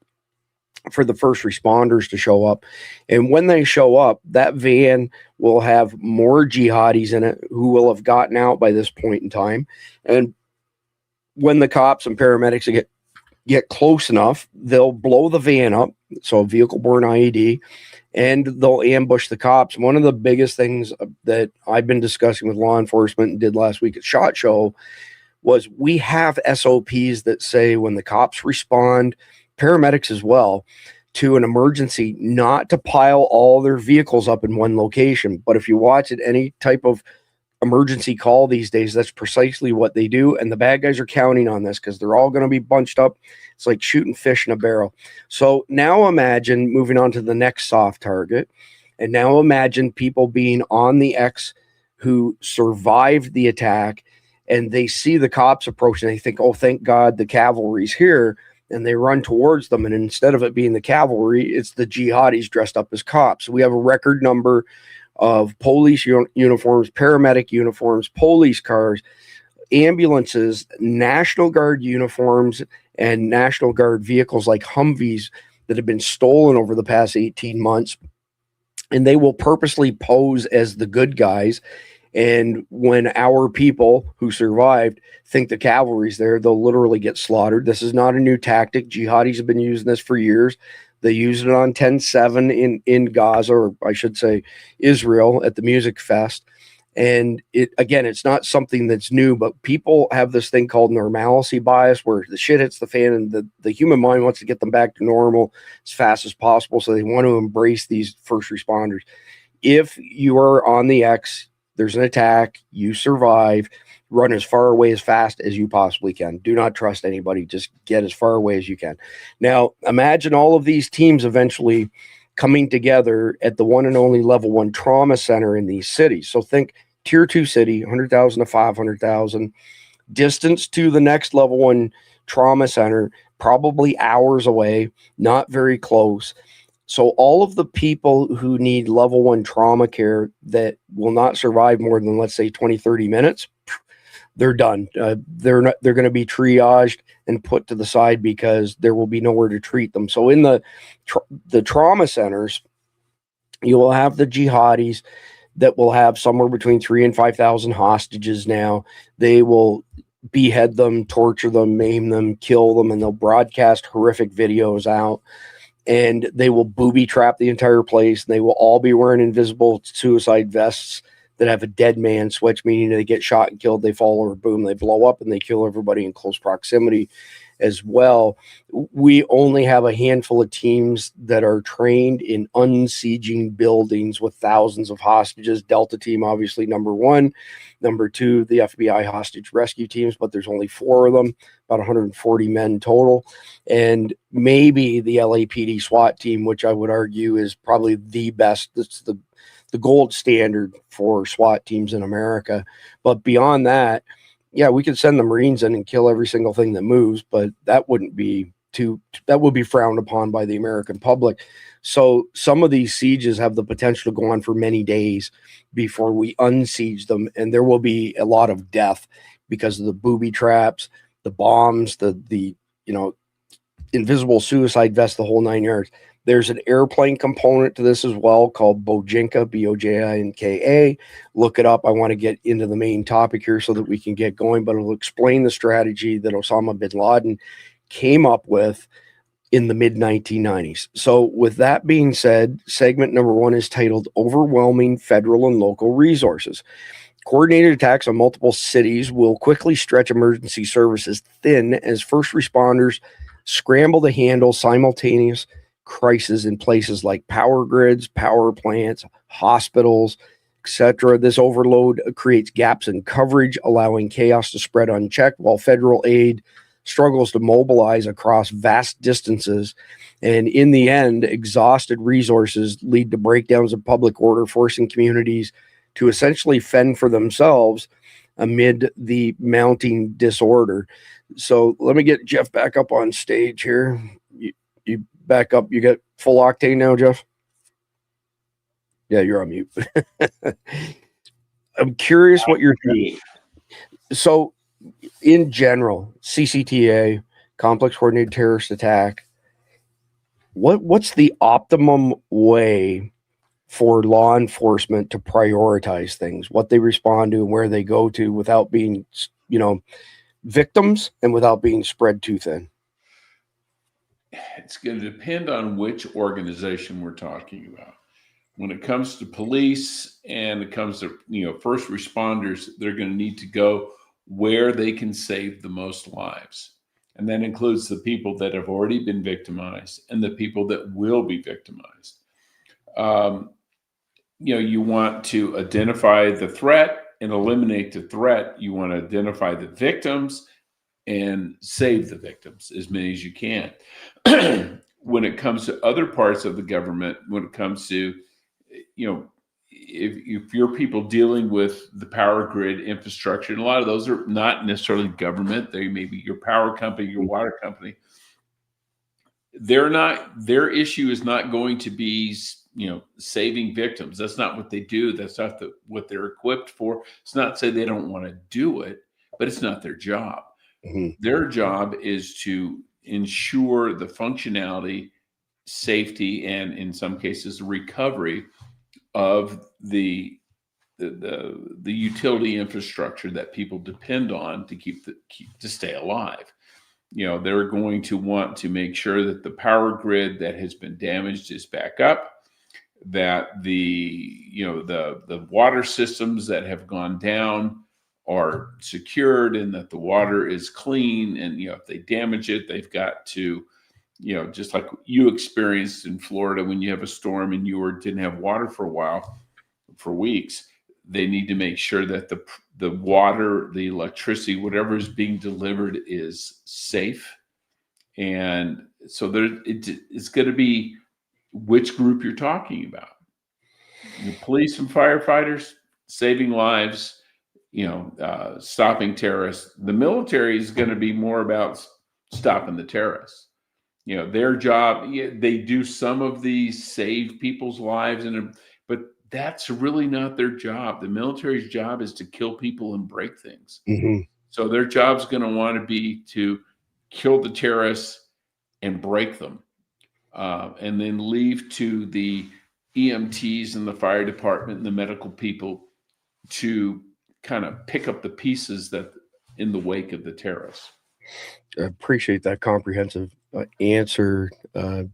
for the first responders to show up. And when they show up, that van will have more jihadis in it who will have gotten out by this point in time. And when the cops and paramedics get close enough, they'll blow the van up, so a vehicle-borne IED, and they'll ambush the cops. One of the biggest things that I've been discussing with law enforcement and did last week at SHOT Show was we have SOPs that say when the cops respond, paramedics as well, to an emergency, not to pile all their vehicles up in one location. But if you watch it, any type of emergency call these days, that's precisely what they do. And the bad guys are counting on this because they're all going to be bunched up. It's like shooting fish in a barrel. So now imagine moving on to the next soft target. And now imagine people being on the X who survived the attack, and they see the cops approaching. They think, oh, thank God the cavalry's here. And they run towards them. And instead of it being the cavalry, it's the jihadis dressed up as cops. We have a record number of police uniforms, paramedic uniforms, police cars, ambulances, National Guard uniforms, and National Guard vehicles like Humvees that have been stolen over the past 18 months. And they will purposely pose as the good guys. And when our people who survived think the cavalry's there, they'll literally get slaughtered. This is not a new tactic. Jihadis have been using this for years. They used it on 10/7 in Gaza, or I should say Israel, at the Music Fest. And it's not something that's new, but people have this thing called normalcy bias, where the shit hits the fan and the human mind wants to get them back to normal as fast as possible. So they want to embrace these first responders. If you are on the X, there's an attack, you survive, run as far away as fast as you possibly can. Do not trust anybody. Just get as far away as you can. Now, imagine all of these teams eventually coming together at the one and only level 1 trauma center in these cities. So think tier 2 city, 100,000 to 500,000, distance to the next level 1 trauma center, probably hours away, not very close. So all of the people who need level 1 trauma care that will not survive more than, let's say, 20, 30 minutes, they're done. They're going to be triaged and put to the side because there will be nowhere to treat them. So in the trauma centers, you will have the jihadis that will have somewhere between 3,000 and 5,000 hostages now. They will behead them, torture them, maim them, kill them, and they'll broadcast horrific videos out. and they will booby trap the entire place. And they will all be wearing invisible suicide vests that have a dead man switch, meaning they get shot and killed, they fall over, boom, they blow up, and they kill everybody in close proximity as well. We only have a handful of teams that are trained in unsieging buildings with thousands of hostages. Delta Team, obviously, number one. Number two, the FBI hostage rescue teams, but there's only 4 of them, about 140 men total. And maybe the LAPD SWAT team, which I would argue is probably the best. It's the gold standard for SWAT teams in America. But beyond that, yeah, we could send the Marines in and kill every single thing that moves, but that would be frowned upon by the American public. So some of these sieges have the potential to go on for many days before we unsiege them, and there will be a lot of death because of the booby traps, the bombs, the invisible suicide vest, the whole 9 yards. There's an airplane component to this as well called Bojinka, Bojinka. Look it up. I want to get into the main topic here so that we can get going, but it'll explain the strategy that Osama bin Laden came up with in the mid-1990s. So with that being said, segment number 1 is titled Overwhelming Federal and Local Resources. Coordinated attacks on multiple cities will quickly stretch emergency services thin as first responders scramble to handle simultaneous crisis in places like power grids, power plants, hospitals, etc. This overload creates gaps in coverage, allowing chaos to spread unchecked, while federal aid struggles to mobilize across vast distances. And in the end, exhausted resources lead to breakdowns of public order, forcing communities to essentially fend for themselves amid the mounting disorder. So let me get Jeff back up on stage here. You back up. You got full octane now, Jeff? Yeah, you're on mute. I'm curious what you're thinking. So in general, CCTA, complex coordinated terrorist attack, what's the optimum way for law enforcement to prioritize things, what they respond to and where they go to without being, victims and without being spread too thin? It's going to depend on which organization we're talking about. When it comes to police and it comes to first responders, they're going to need to go where they can save the most lives. And that includes the people that have already been victimized and the people that will be victimized. You want to identify the threat and eliminate the threat. You want to identify the victims and save the victims, as many as you can. When it comes to other parts of the government, when it comes to, if you're people dealing with the power grid infrastructure, and a lot of those are not necessarily government, they may be your power company, your water company. Their issue is not going to be, saving victims. That's not what they do. That's not what they're equipped for. It's not to say they don't want to do it, but it's not their job. Mm-hmm. Their job is to ensure the functionality, safety, and in some cases, recovery of the utility infrastructure that people depend on to stay alive. They're going to want to make sure that the power grid that has been damaged is back up, that the water systems that have gone down are secured, and that the water is clean. And if they damage it, they've got to, just like you experienced in Florida when you have a storm and you didn't have water for a while, for weeks. They need to make sure that the water, the electricity, whatever is being delivered is safe. And so it's going to be which group you're talking about. The police and firefighters, saving lives, stopping terrorists. The military is going to be more about stopping the terrorists. Their job, they do some of these save people's lives, but that's really not their job. The military's job is to kill people and break things. Mm-hmm. So their job's going to want to be to kill the terrorists and break them, and then leave to the EMTs and the fire department and the medical people to kind of pick up the pieces that in the wake of the terrorists. I appreciate that comprehensive answer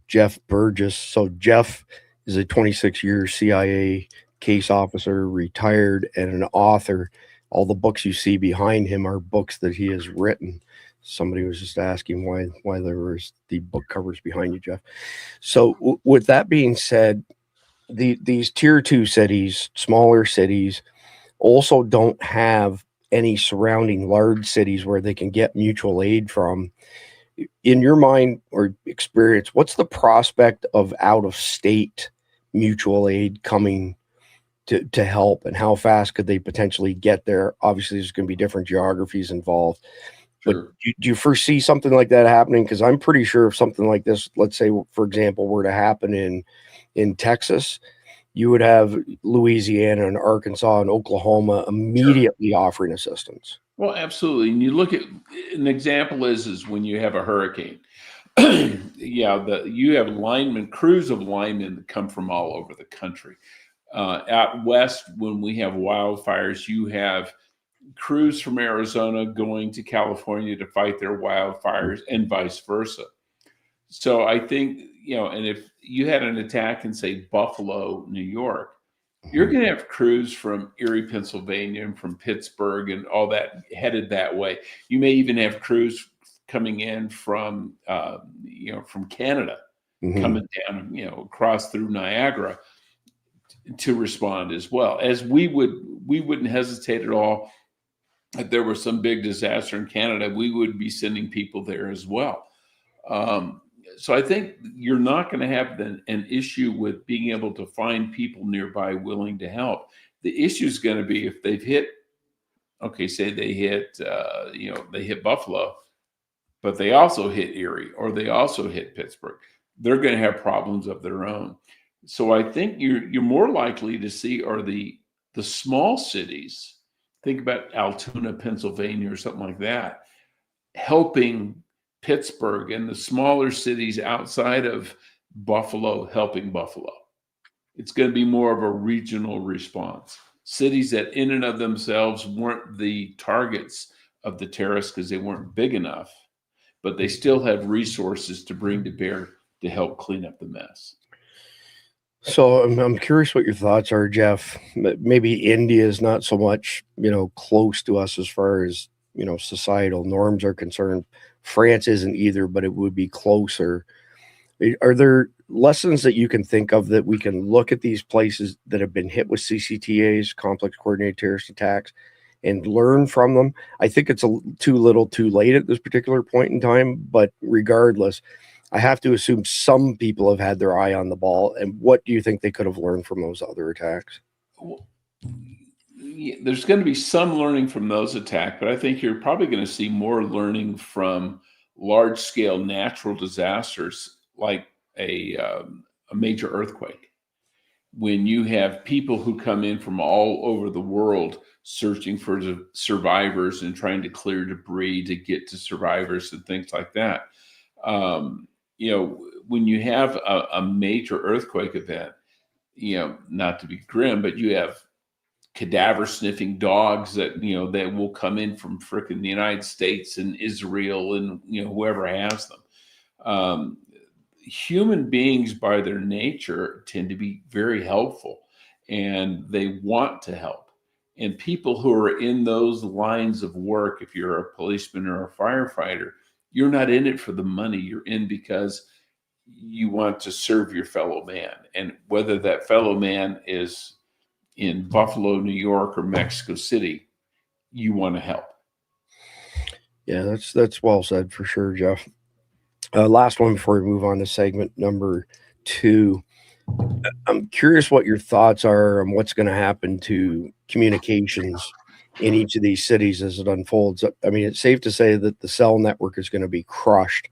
Jeff Burgess. So Jeff is a 26-year CIA case officer, retired, and an author. All the books you see behind him are books that he has written. Somebody was just asking why there was the book covers behind you, Jeff. So with that being said, these tier 2 cities, smaller cities, also don't have any surrounding large cities where they can get mutual aid from. In your mind or experience, what's the prospect of out-of-state mutual aid coming to help, and how fast could they potentially get there? Obviously, there's going to be different geographies involved. Sure. But do you foresee something like that happening? Because I'm pretty sure if something like this, let's say, for example, were to happen in Texas, you would have Louisiana and Arkansas and Oklahoma immediately offering assistance. Well, absolutely. And you look at an example is when you have a hurricane. You have crews of linemen that come from all over the country. Out west, when we have wildfires, you have crews from Arizona going to California to fight their wildfires and vice versa. So I think, and if you had an attack in, say, Buffalo, New York, you're going to have crews from Erie, Pennsylvania, and from Pittsburgh and all that headed that way. You may even have crews coming in from Canada, coming down, across through Niagara to respond as well. As we wouldn't hesitate at all. If there was some big disaster in Canada, we would be sending people there as well. So I think you're not going to have an issue with being able to find people nearby willing to help. The issue is going to be if they've hit, say they hit Buffalo, but they also hit Erie or they also hit Pittsburgh. They're going to have problems of their own. So I think you're more likely to see are the small cities. Think about Altoona, Pennsylvania, or something like that, helping Pittsburgh and the smaller cities outside of Buffalo helping Buffalo. It's going to be more of a regional response. Cities that in and of themselves weren't the targets of the terrorists because they weren't big enough, but they still have resources to bring to bear to help clean up the mess. So I'm curious what your thoughts are, Jeff. Maybe India is not so much, close to us as far as, societal norms are concerned. France isn't either, but it would be closer. Are there lessons that you can think of that we can look at these places that have been hit with CCTAs, complex coordinated terrorist attacks, and learn from them? I think it's too little too late at this particular point in time, but regardless, I have to assume some people have had their eye on the ball. And what do you think they could have learned from those other attacks? There's going to be some learning from those attacks, but I think you're probably going to see more learning from large-scale natural disasters like a major earthquake. When you have people who come in from all over the world searching for the survivors and trying to clear debris to get to survivors and things like that. When you have a major earthquake event, not to be grim, but you have cadaver sniffing dogs that, that will come in from frickin' the United States and Israel and, whoever has them. Human beings by their nature tend to be very helpful and they want to help. And people who are in those lines of work, if you're a policeman or a firefighter, you're not in it for the money. You're in because you want to serve your fellow man. And whether that fellow man is in Buffalo, New York, or Mexico City, you want to help. Yeah, that's well said for sure, Jeff. Last one before we move on to segment number 2. I'm curious what your thoughts are on what's going to happen to communications in each of these cities as it unfolds. I mean, it's safe to say that the cell network is going to be crushed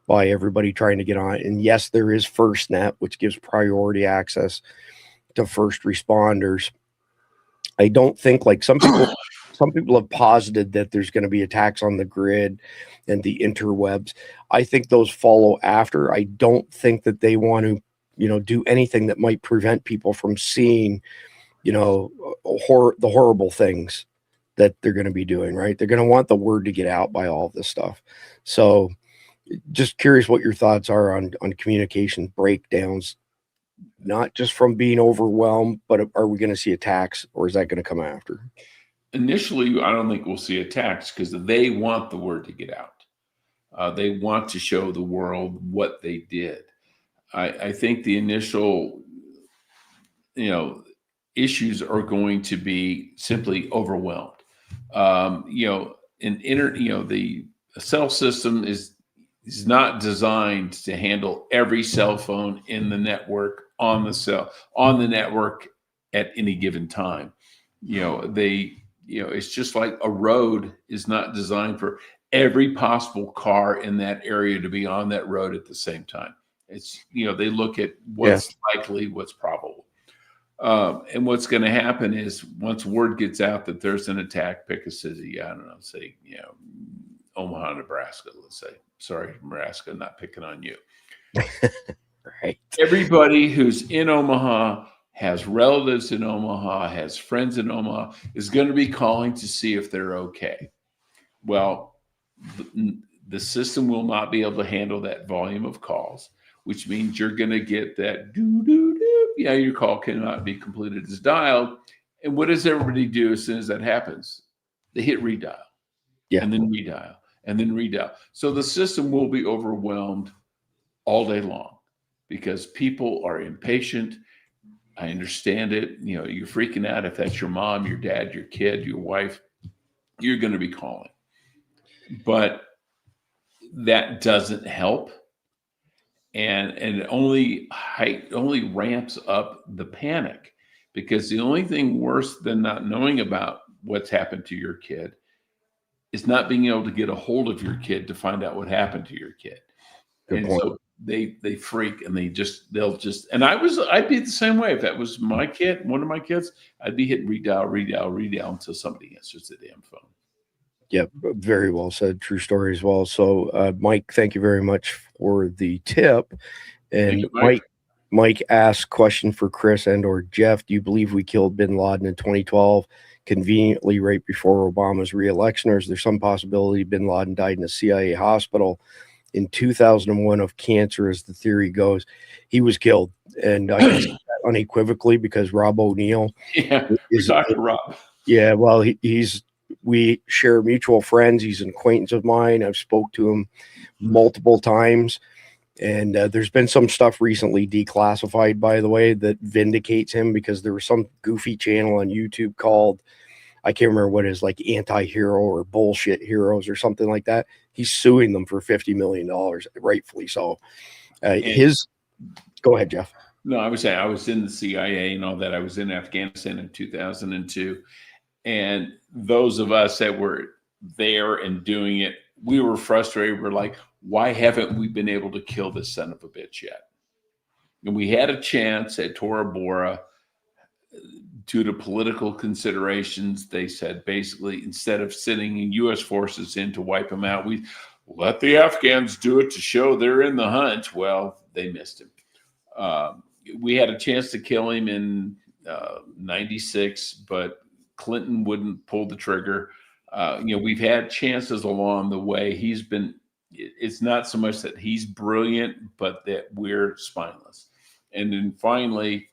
by everybody trying to get on it. And yes, there is FirstNet, which gives priority access to first responders. I don't think, like some people have posited that there's going to be attacks on the grid and the interwebs. I think those follow after. I don't think that they want to, do anything that might prevent people from seeing, the horrible things that they're going to be doing, right? They're going to want the word to get out by all of this stuff. So Just curious what your thoughts are on communication breakdowns, not just from being overwhelmed, but are we going to see attacks, or is that going to come after? Initially, I don't think we'll see attacks because they want the word to get out. They want to show the world what they did. I think the initial, issues are going to be simply overwhelmed. The cell system is not designed to handle every cell phone in the network on the network at any given time. It's just like a road is not designed for every possible car in that area to be on that road at the same time. It's, they look at what's likely, what's probable. And what's going to happen is once word gets out that there's an attack, pick a city, I don't know, say, Omaha, Nebraska, let's say. Sorry, Nebraska, not picking on you. Right. Everybody who's in Omaha, has relatives in Omaha, has friends in Omaha, is going to be calling to see if they're okay. Well, the system will not be able to handle that volume of calls, which means you're going to get that doo-doo-doo. Yeah, your call cannot be completed as dialed. And what does everybody do as soon as that happens? They hit redial, and then redial, and then redial. So the system will be overwhelmed all day long because people are impatient. I understand it. You're freaking out. If that's your mom, your dad, your kid, your wife, you're going to be calling. But that doesn't help. And it only ramps up the panic, because the only thing worse than not knowing about what's happened to your kid is not being able to get a hold of your kid to find out what happened to your kid. Good point. So they freak and and I'd be the same way. If that was my kid, one of my kids, I'd be hitting redial until somebody answers the damn phone. Yep, very well said. True story as well. So, Mike, thank you very much for the tip. And you, Mike asked, question for Chris and/or Jeff: do you believe we killed Bin Laden in 2012, conveniently right before Obama's re-election, or is there some possibility Bin Laden died in a CIA hospital in 2001 of cancer, as the theory goes? He was killed, and I can say that unequivocally because Rob O'Neill is Dr. Rob. Yeah, well, we share mutual friends. He's an acquaintance of mine. I've spoke to him multiple times, and there's been some stuff recently declassified, by the way, that vindicates him, because there was some goofy channel on YouTube called, I can't remember what it is, like Anti-Hero or Bullshit Heroes or something like that. He's suing them for $50 million, rightfully so. Go ahead, Jeff. No, I was saying I was in the CIA and all that. I was in Afghanistan in 2002. And those of us that were there and doing it, we were frustrated. We're like, why haven't we been able to kill this son of a bitch yet? And we had a chance at Tora Bora. Due to political considerations, they said basically, instead of sending U.S. forces in to wipe him out, we let the Afghans do it to show they're in the hunt. Well, they missed him. We had a chance to kill him in 96, but Clinton wouldn't pull the trigger. We've had chances along the way. It's not so much that he's brilliant, but that we're spineless. And then finally,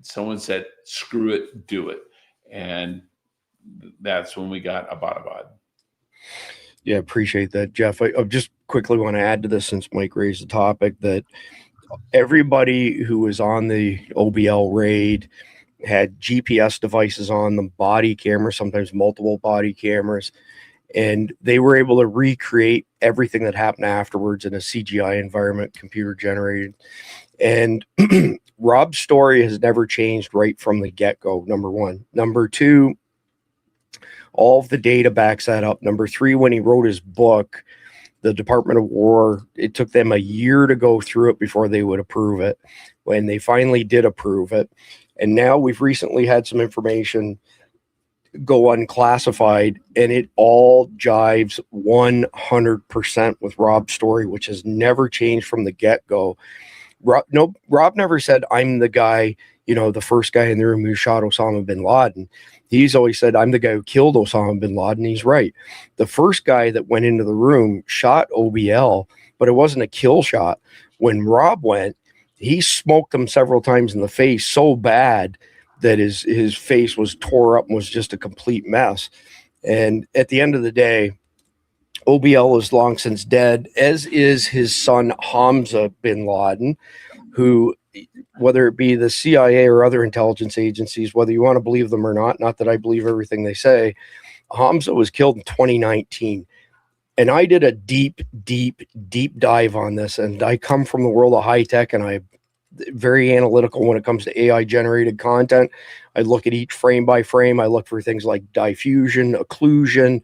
someone said, screw it, do it. And that's when we got Abbottabad. Yeah, appreciate that, Jeff. I just quickly want to add to this, since Mike raised the topic, that everybody who was on the OBL raid had GPS devices on them, body cameras, sometimes multiple body cameras, and they were able to recreate everything that happened afterwards in a CGI environment, computer generated. And Rob's story has never changed right from the get-go, number one. Number two, all of the data backs that up. Number three, when he wrote his book, the Department of War, it took them a year to go through it before they would approve it. When they finally did approve it, and now we've recently had some information go unclassified, and it all jives 100% with Rob's story, which has never changed from the get-go. Rob never said, I'm the guy, the first guy in the room who shot Osama bin Laden. He's always said, I'm the guy who killed Osama bin Laden. He's right. The first guy that went into the room, shot OBL, but it wasn't a kill shot. When Rob went, he smoked him several times in the face so bad that his face was tore up and was just a complete mess. And at the end of the day, OBL is long since dead, as is his son Hamza bin Laden, who, whether it be the CIA or other intelligence agencies, whether you want to believe them or not that I believe everything they say, Hamza was killed in 2019. And I did a deep dive on this. And I come from the world of high tech, and I'm very analytical when it comes to AI generated content. I look at each frame by frame. I look for things like diffusion, occlusion,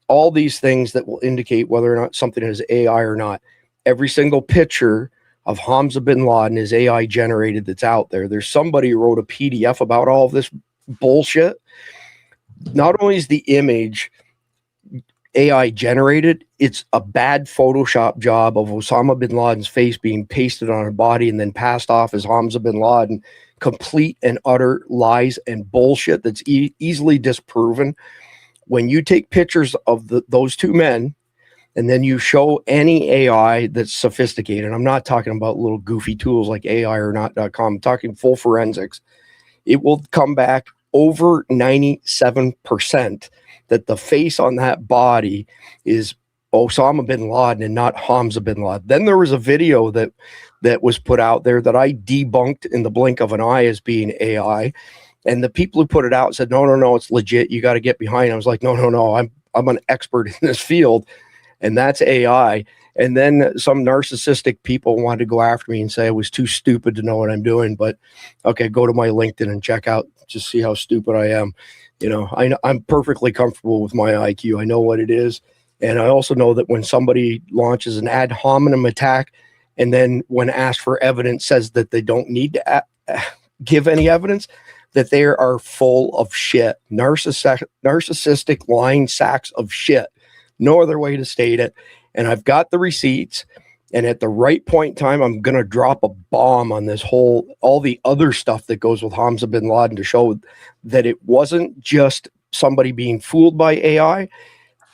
all these things that will indicate whether or not something is AI or not. Every single picture of Hamza bin Laden is AI generated that's out there. There's somebody who wrote a PDF about all of this bullshit. Not only is the image AI generated, it's a bad Photoshop job of Osama bin Laden's face being pasted on a body and then passed off as Hamza bin Laden. Complete and utter lies and bullshit that's easily disproven. When you take pictures of those two men and then you show any AI that's sophisticated, I'm not talking about little goofy tools like AI or not.com, I'm talking full forensics, it will come back over 97% that the face on that body is Osama bin Laden and not Hamza bin Laden. Then there was a video that was put out there that I debunked in the blink of an eye as being AI. And the people who put it out said, no, it's legit. You got to get behind it. I was like, no, I'm an expert in this field, and that's AI. And then some narcissistic people wanted to go after me and say I was too stupid to know what I'm doing. But okay, go to my LinkedIn and check out, just see how stupid I am. You know, I'm perfectly comfortable with my IQ. I know what it is. And I also know that when somebody launches an ad hominem attack and then when asked for evidence says that they don't need to give any evidence, that they are full of shit. Narcissistic lying sacks of shit. No other way to state it. And I've got the receipts. And at the right point in time, I'm going to drop a bomb on this all the other stuff that goes with Hamza bin Laden to show that it wasn't just somebody being fooled by AI.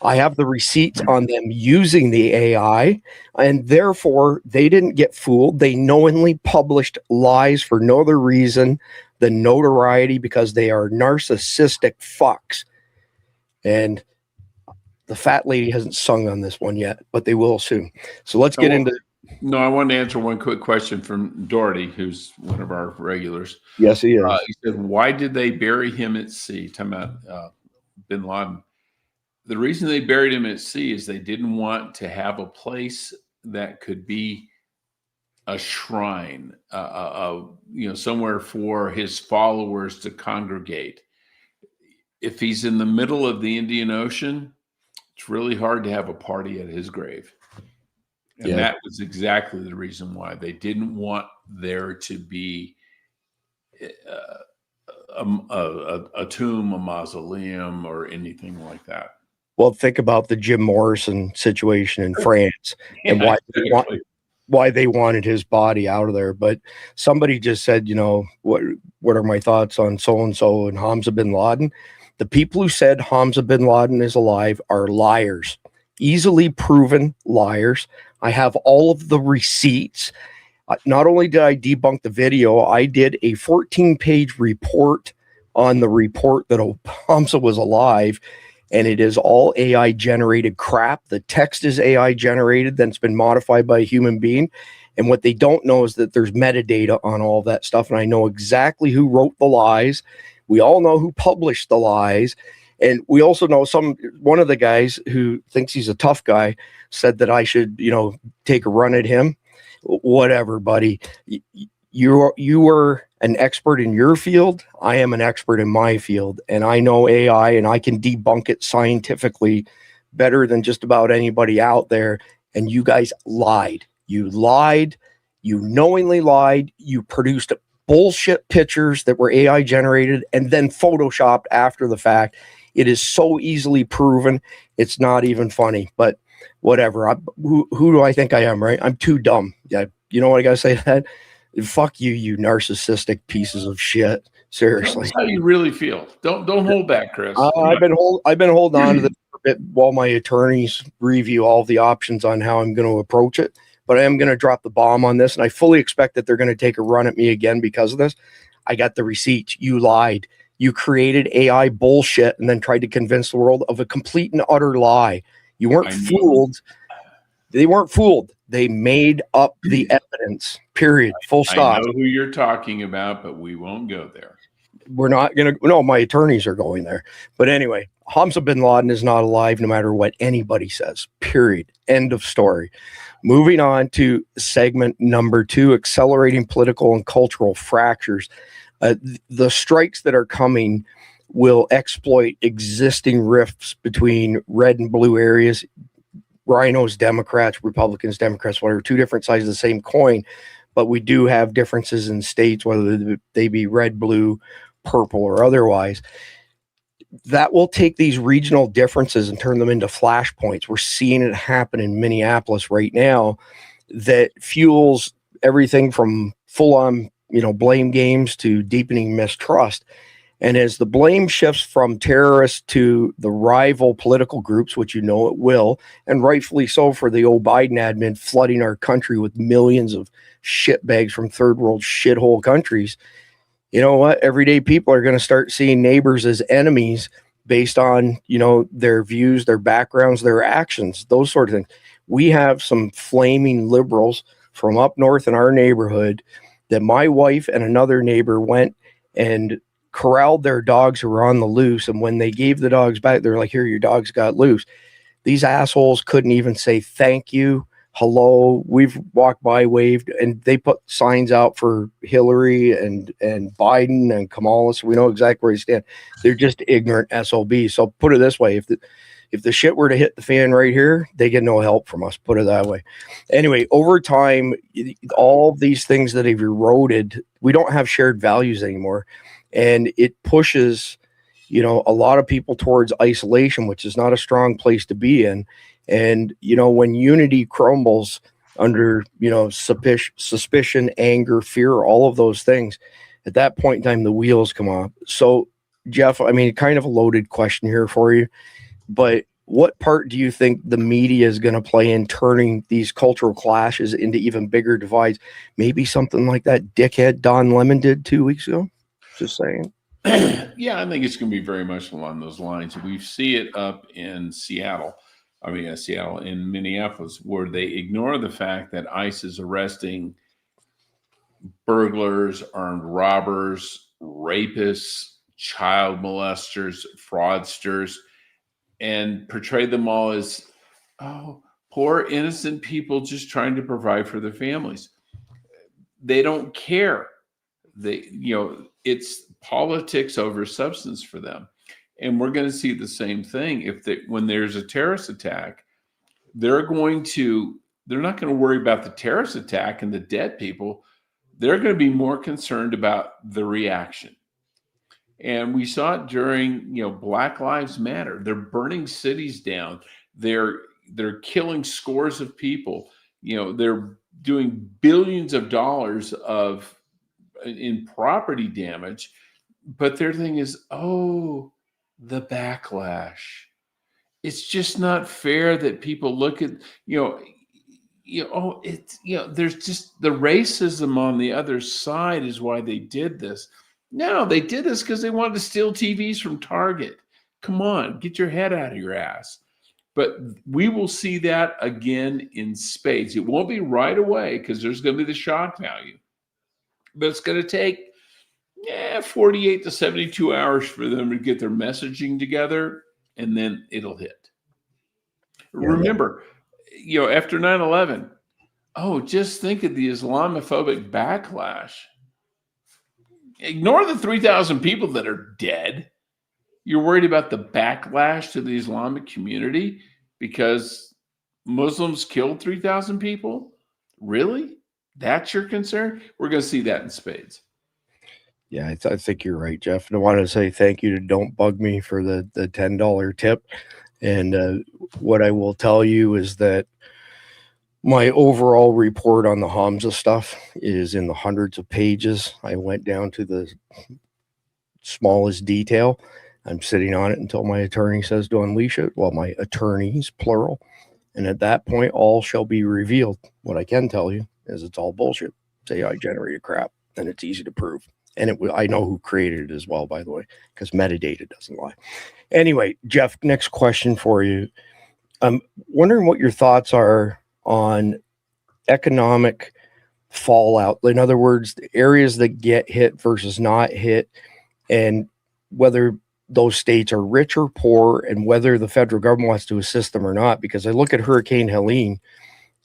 I have the receipts on them using the AI, and therefore they didn't get fooled. They knowingly published lies for no other reason than notoriety, because they are narcissistic fucks. And the fat lady hasn't sung on this one yet, but they will soon. So let's get into. No, I wanted to answer one quick question from Doherty, who's one of our regulars. Yes, he is. He said, "Why did they bury him at sea?" Talking about bin Laden. The reason they buried him at sea is they didn't want to have a place that could be a shrine, somewhere for his followers to congregate. If he's in the middle of the Indian Ocean, it's really hard to have a party at his grave. And that was exactly the reason why they didn't want there to be a tomb, a mausoleum, or anything like that. Well, think about the Jim Morrison situation in France and why they wanted his body out of there. But somebody just said, what are my thoughts on so-and-so and Hamza bin Laden? The people who said Hamza bin Laden is alive are liars, easily proven liars. I have all of the receipts. Not only did I debunk the video, I did a 14-page report on the report that Hamza was alive. And it is all AI generated crap. The text is AI generated, then it's been modified by a human being. And what they don't know is that there's metadata on all that stuff. And I know exactly who wrote the lies. We all know who published the lies. And we also know one of the guys who thinks he's a tough guy said that I should, take a run at him. Whatever, buddy. You are an expert in your field. I am an expert in my field, and I know AI, and I can debunk it scientifically better than just about anybody out there. And you guys lied. You lied. You knowingly lied. You produced bullshit pictures that were AI generated and then photoshopped after the fact. It is so easily proven. It's not even funny, but whatever. Who do I think I am, right? I'm too dumb. Yeah. You know what I got to say to that? Fuck you, you narcissistic pieces of shit. Seriously. That's how you really feel. Don't hold back, Chris. I've been holding on to this for bit while my attorneys review all the options on how I'm going to approach it. But I am going to drop the bomb on this, and I fully expect that they're going to take a run at me again because of this. I got the receipts. You lied. You created AI bullshit and then tried to convince the world of a complete and utter lie. You weren't fooled. They weren't fooled. They made up the evidence, period, full stop. I know who you're talking about, but we won't go there. We're not going to, no, my attorneys are going there. But anyway, Hamza bin Laden is not alive no matter what anybody says, period. End of story. Moving on to segment number 2, accelerating political and cultural fractures. The strikes that are coming will exploit existing rifts between red and blue areas. Rhinos, Democrats, Republicans, Democrats, whatever, two different sides of the same coin, but we do have differences in states, whether they be red, blue, purple, or otherwise. That will take these regional differences and turn them into flashpoints. We're seeing it happen in Minneapolis right now that fuels everything from full-on, blame games to deepening mistrust. And as the blame shifts from terrorists to the rival political groups, which it will, and rightfully so for the old Biden admin flooding our country with millions of shitbags from third world shithole countries, you know what? Everyday people are going to start seeing neighbors as enemies based on, their views, their backgrounds, their actions, those sort of things. We have some flaming liberals from up north in our neighborhood that my wife and another neighbor went and corralled their dogs who were on the loose. And when they gave the dogs back, they're like, here, your dogs got loose. These assholes couldn't even say thank you, hello, we've walked by, waved, and they put signs out for Hillary and Biden and Kamala, so we know exactly where they stand. They're just ignorant SOBs. So put it this way, if the shit were to hit the fan right here, they get no help from us, put it that way. Anyway, over time, all these things that have eroded, we don't have shared values anymore. And it pushes, a lot of people towards isolation, which is not a strong place to be in. And, when unity crumbles under, suspicion, anger, fear, all of those things, at that point in time, the wheels come off. So, Jeff, kind of a loaded question here for you, but what part do you think the media is going to play in turning these cultural clashes into even bigger divides? Maybe something like that dickhead Don Lemon did 2 weeks ago? Just saying. Yeah, I think it's going to be very much along those lines. We see it up in Seattle, in Minneapolis, where they ignore the fact that ICE is arresting burglars, armed robbers, rapists, child molesters, fraudsters, and portray them all as, poor innocent people just trying to provide for their families. They don't care. It's politics over substance for them. And we're going to see the same thing when there's a terrorist attack. They're not going to worry about the terrorist attack and the dead people. They're going to be more concerned about the reaction. And we saw it during, Black Lives Matter. They're burning cities down. They're killing scores of people. They're doing billions of dollars in property damage. But their thing is, the backlash. It's just not fair that people look at, there's just the racism on the other side is why they did this. No, they did this because they wanted to steal TVs from Target. Come on, get your head out of your ass. But we will see that again in spades. It won't be right away because there's going to be the shock value. But it's going to take 48 to 72 hours for them to get their messaging together, and then it'll hit. Yeah. Remember, after 9/11, just think of the Islamophobic backlash. Ignore the 3,000 people that are dead. You're worried about the backlash to the Islamic community because Muslims killed 3,000 people? Really? That's your concern? We're going to see that in spades. Yeah, I think you're right, Jeff. And I wanted to say thank you to Don't Bug Me for the $10 tip. And what I will tell you is that my overall report on the Hamza stuff is in the hundreds of pages. I went down to the smallest detail. I'm sitting on it until my attorney says to unleash it. Well, my attorneys, plural. And at that point, all shall be revealed. What I can tell you is it's all bullshit. It's AI generated crap, and it's easy to prove. And I know who created it as well, by the way, because metadata doesn't lie. Anyway, Jeff, next question for you. I'm wondering what your thoughts are on economic fallout. In other words, the areas that get hit versus not hit, and whether those states are rich or poor, and whether the federal government wants to assist them or not. Because I look at Hurricane Helene,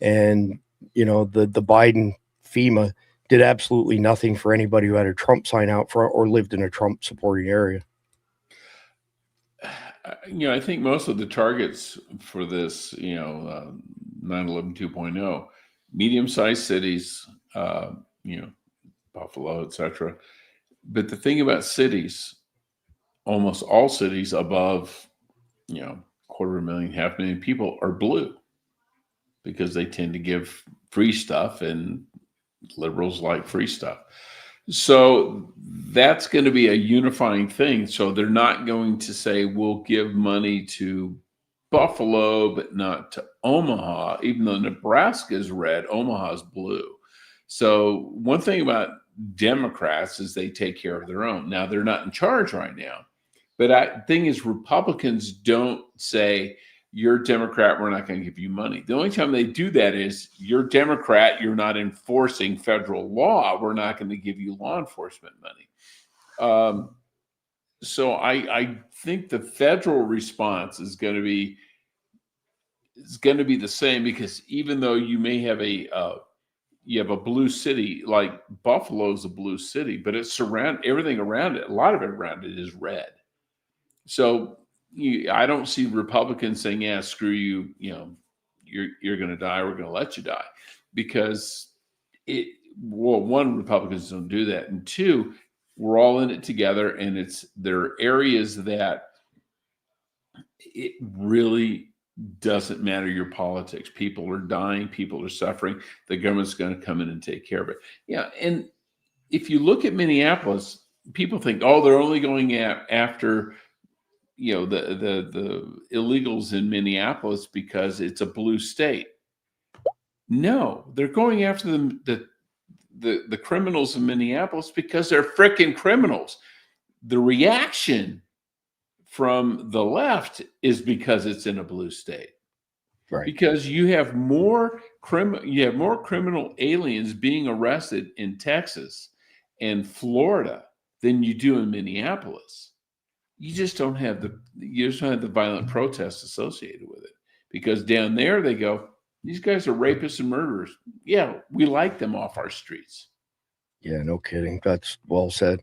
and the Biden FEMA did absolutely nothing for anybody who had a Trump sign out front or lived in a Trump supporting area. I think most of the targets for this, 9/11 2.0, medium-sized cities, Buffalo, etc. But the thing about cities, almost all cities above, 250,000, 500,000 people are blue, because they tend to give free stuff, and liberals like free stuff. So that's going to be a unifying thing. So they're not going to say, we'll give money to Buffalo, but not to Omaha, even though Nebraska is red, Omaha is blue. So one thing about Democrats is they take care of their own. Now, they're not in charge right now. But the thing is, Republicans don't say, you're Democrat, we're not going to give you money. The only time they do that is, you're Democrat, you're not enforcing federal law, we're not going to give you law enforcement money. So I think the federal response is going to be the same, because even though you may have you have a blue city, like Buffalo's a blue city, but it's everything around it, a lot of it around it is red. So I don't see Republicans saying, yeah, screw you, you're going to die, we're going to let you die. Because one, Republicans don't do that. And two, we're all in it together, and there are areas that it really doesn't matter your politics. People are dying, people are suffering. The government's going to come in and take care of it. Yeah. And if you look at Minneapolis, people think, oh, they're only going after the illegals in Minneapolis because it's a blue state. No, they're going after the criminals in Minneapolis because they're frickin' criminals. The reaction from the left is because it's in a blue state. Right. Because you have more criminal aliens being arrested in Texas and Florida than you do in Minneapolis. You just don't have the violent protests associated with it, because down there they go, these guys are rapists and murderers. Yeah, we like them off our streets. Yeah, no kidding. That's well said.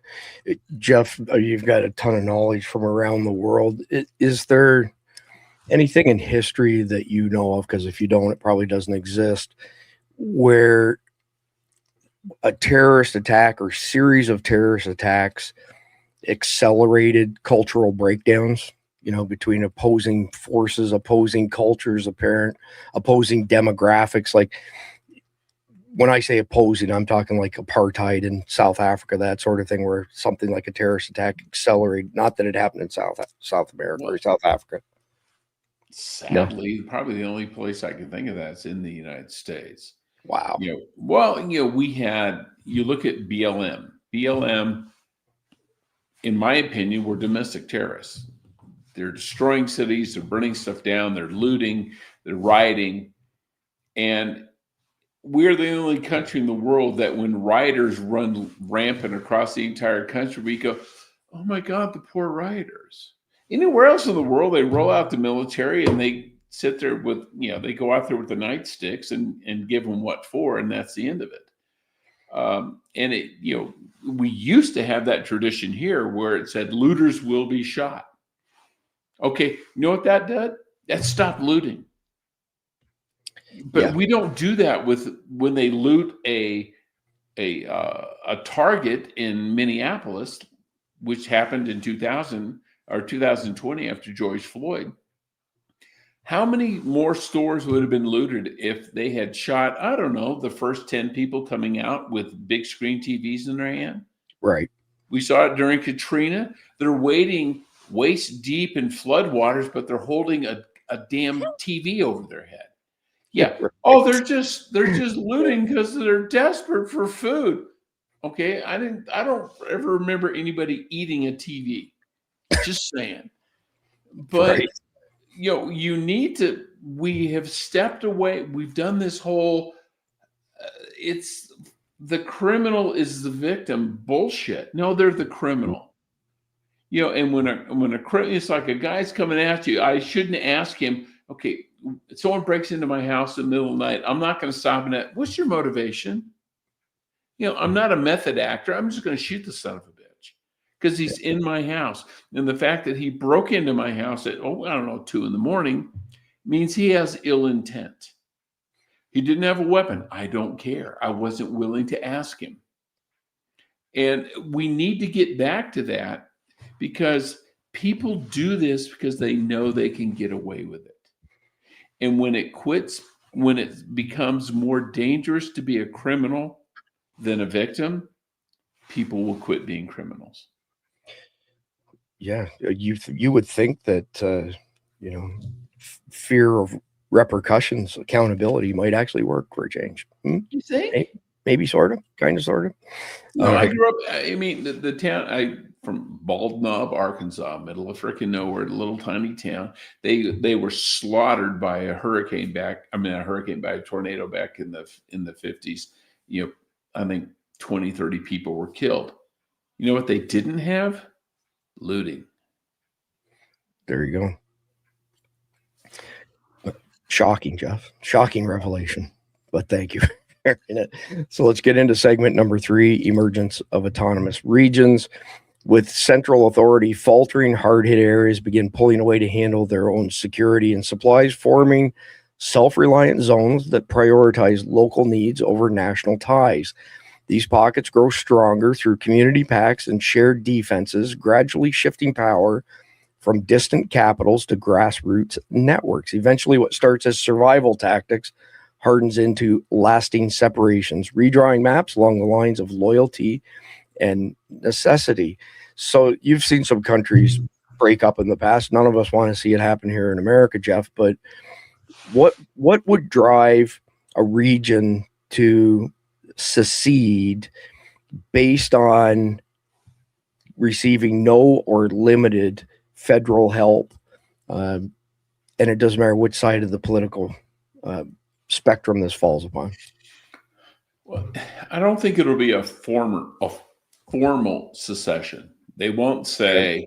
Jeff, you've got a ton of knowledge from around the world. Is there anything in history that you know of, because if you don't, it probably doesn't exist, where a terrorist attack or series of terrorist attacks accelerated cultural breakdowns, between opposing forces, opposing cultures, opposing demographics? Like, when I say opposing, I'm talking like apartheid in South Africa, that sort of thing, where something like a terrorist attack accelerated. Not that it happened in South America or South Africa. Sadly, probably the only place I can think of that's in the United States. Wow. You look at BLM. BLM, in my opinion, were domestic terrorists. They're destroying cities, they're burning stuff down, they're looting, they're rioting. And we're the only country in the world that when rioters run rampant across the entire country, we go, oh my God, the poor rioters. Anywhere else in the world, they roll out the military and they sit there with, they go out there with the nightsticks and give them what for, and that's the end of it. We used to have that tradition here where it said looters will be shot. Okay, you know what that did? That stopped looting. But we don't do that when they loot a Target in Minneapolis, which happened in 2000 or 2020 after George Floyd. How many more stores would have been looted if they had shot, I don't know, the first 10 people coming out with big screen TVs in their hand? Right. We saw it during Katrina. They're waiting waist deep in floodwaters, but they're holding a damn TV over their head. Yeah. Oh, they're just looting because they're desperate for food. Okay. I don't ever remember anybody eating a TV. Just saying. But Right. you need to. We have stepped away. We've done this whole. It's the criminal is the victim bullshit. No, they're the criminal. And when a criminal, it's like a guy's coming at you. I shouldn't ask him. Okay, someone breaks into my house in the middle of the night. I'm not going to stop and ask, what's your motivation? I'm not a method actor. I'm just going to shoot the son of a bitch because he's in my house. And the fact that he broke into my house at 2 a.m. means he has ill intent. He didn't have a weapon. I don't care. I wasn't willing to ask him. And we need to get back to that because people do this because they know they can get away with it. And when it becomes more dangerous to be a criminal than a victim, people will quit being criminals. Yeah, you would think that fear of repercussions, accountability might actually work for a change. You think? Maybe, sort of, kind of, sort of. No, I grew up. I mean, the town from Bald Knob, Arkansas, middle of freaking nowhere, a little tiny town. They were slaughtered by a tornado back in the 50s. I think 20, 30 people were killed. You know what they didn't have? Looting. There you go. Shocking, Jeff. Shocking revelation. But thank you. So let's get into segment number 3, emergence of autonomous regions. With central authority faltering, hard-hit areas begin pulling away to handle their own security and supplies, forming self-reliant zones that prioritize local needs over national ties. These pockets grow stronger through community pacts and shared defenses, gradually shifting power from distant capitals to grassroots networks. Eventually, what starts as survival tactics hardens into lasting separations, redrawing maps along the lines of loyalty and necessity. So you've seen some countries break up in the past. None of us want to see it happen here in America, Jeff, but what would drive a region to secede based on receiving no or limited federal help? And it doesn't matter which side of the political spectrum this falls upon. Well, I don't think it'll be a formal secession. They won't say,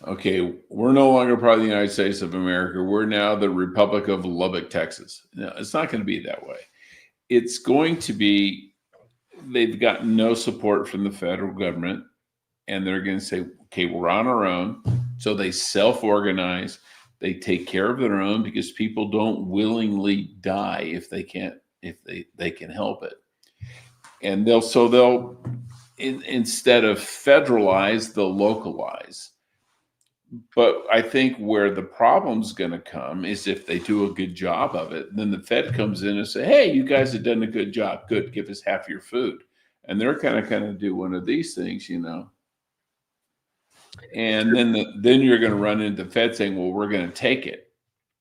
okay, we're no longer part of the United States of America. We're now the Republic of Lubbock, Texas. No, it's not going to be that way. It's going to be, they've got no support from the federal government, and they're going to say, okay, we're on our own. So they self-organize. They take care of their own because people don't willingly die if they can help it. And they'll instead of federalize, they'll localize. But I think where the problem's going to come is if they do a good job of it, then the Fed comes in and say, hey, you guys have done a good job. Good. Give us half your food. And they're kind of do one of these things, And then you're going to run into the Fed saying, well, we're going to take it.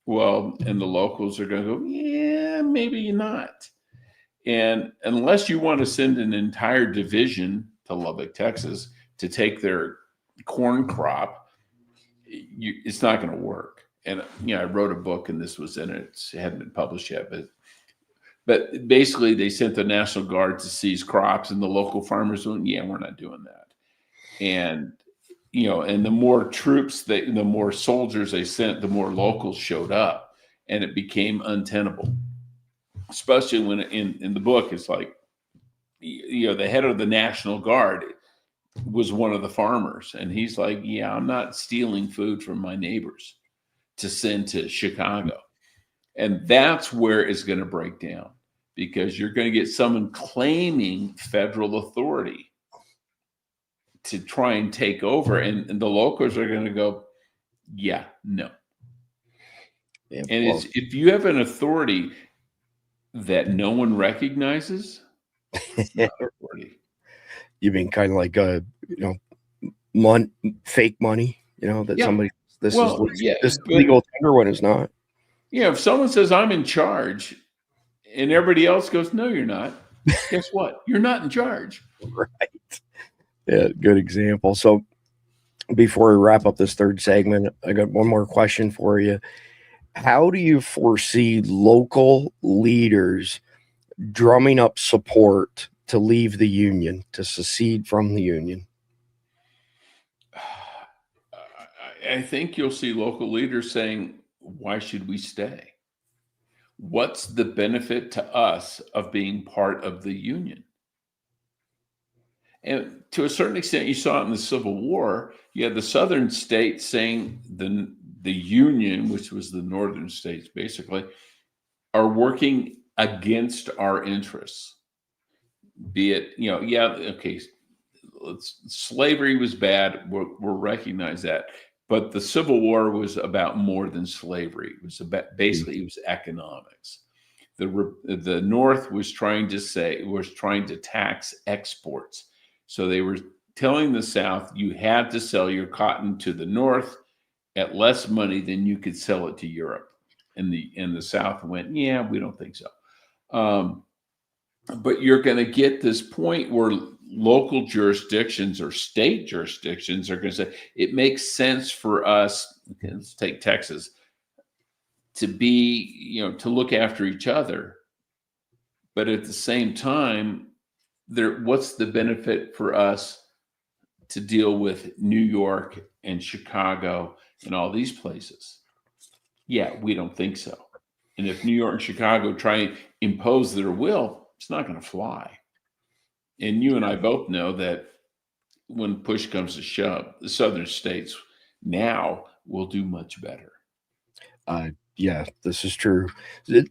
Well, and the locals are going to go, yeah, maybe not. And unless you want to send an entire division to Lubbock, Texas, to take their corn crop, it's not going to work. And I wrote a book, and this was in it. It hadn't been published yet, but basically they sent the National Guard to seize crops, and the local farmers went, yeah, we're not doing that. And and the more troops, the more soldiers they sent, the more locals showed up, and it became untenable. Especially when in the book, it's like, the head of the National Guard was one of the farmers, and he's like, yeah, I'm not stealing food from my neighbors to send to Chicago. And that's where it's going to break down, because you're going to get someone claiming federal authority to try and take over, and the locals are going to go, yeah, no. Yeah, and if you have an authority that no one recognizes, it's not authority. You mean kind of like fake money, that Yeah. somebody this Well, is yeah, this but legal tender one is not. if someone says I'm in charge and everybody else goes, no, you're not. Guess what? You're not in charge. Right. Yeah, good example. So before we wrap up this third segment, I got one more question for you. How do you foresee local leaders drumming up support to leave the union, to secede from the union? I think you'll see local leaders saying, why should we stay? What's the benefit to us of being part of the union? And to a certain extent, you saw it in the Civil War. You had the southern states saying the union, which was the northern states basically, are working against our interests. Be it, okay, slavery was bad. We'll recognize that. But the Civil War was about more than slavery. It was about basically it was economics. The North was trying to tax exports. So they were telling the South you had to sell your cotton to the North at less money than you could sell it to Europe. And the South went, yeah, we don't think so. But you're going to get this point where local jurisdictions or state jurisdictions are going to say, it makes sense for us, let's take Texas, to be, to look after each other. But at the same time, what's the benefit for us to deal with New York and Chicago and all these places? Yeah, we don't think so. And if New York and Chicago try and impose their will, it's not going to fly. And you and I both know that when push comes to shove, the southern states now will do much better. Yeah, this is true.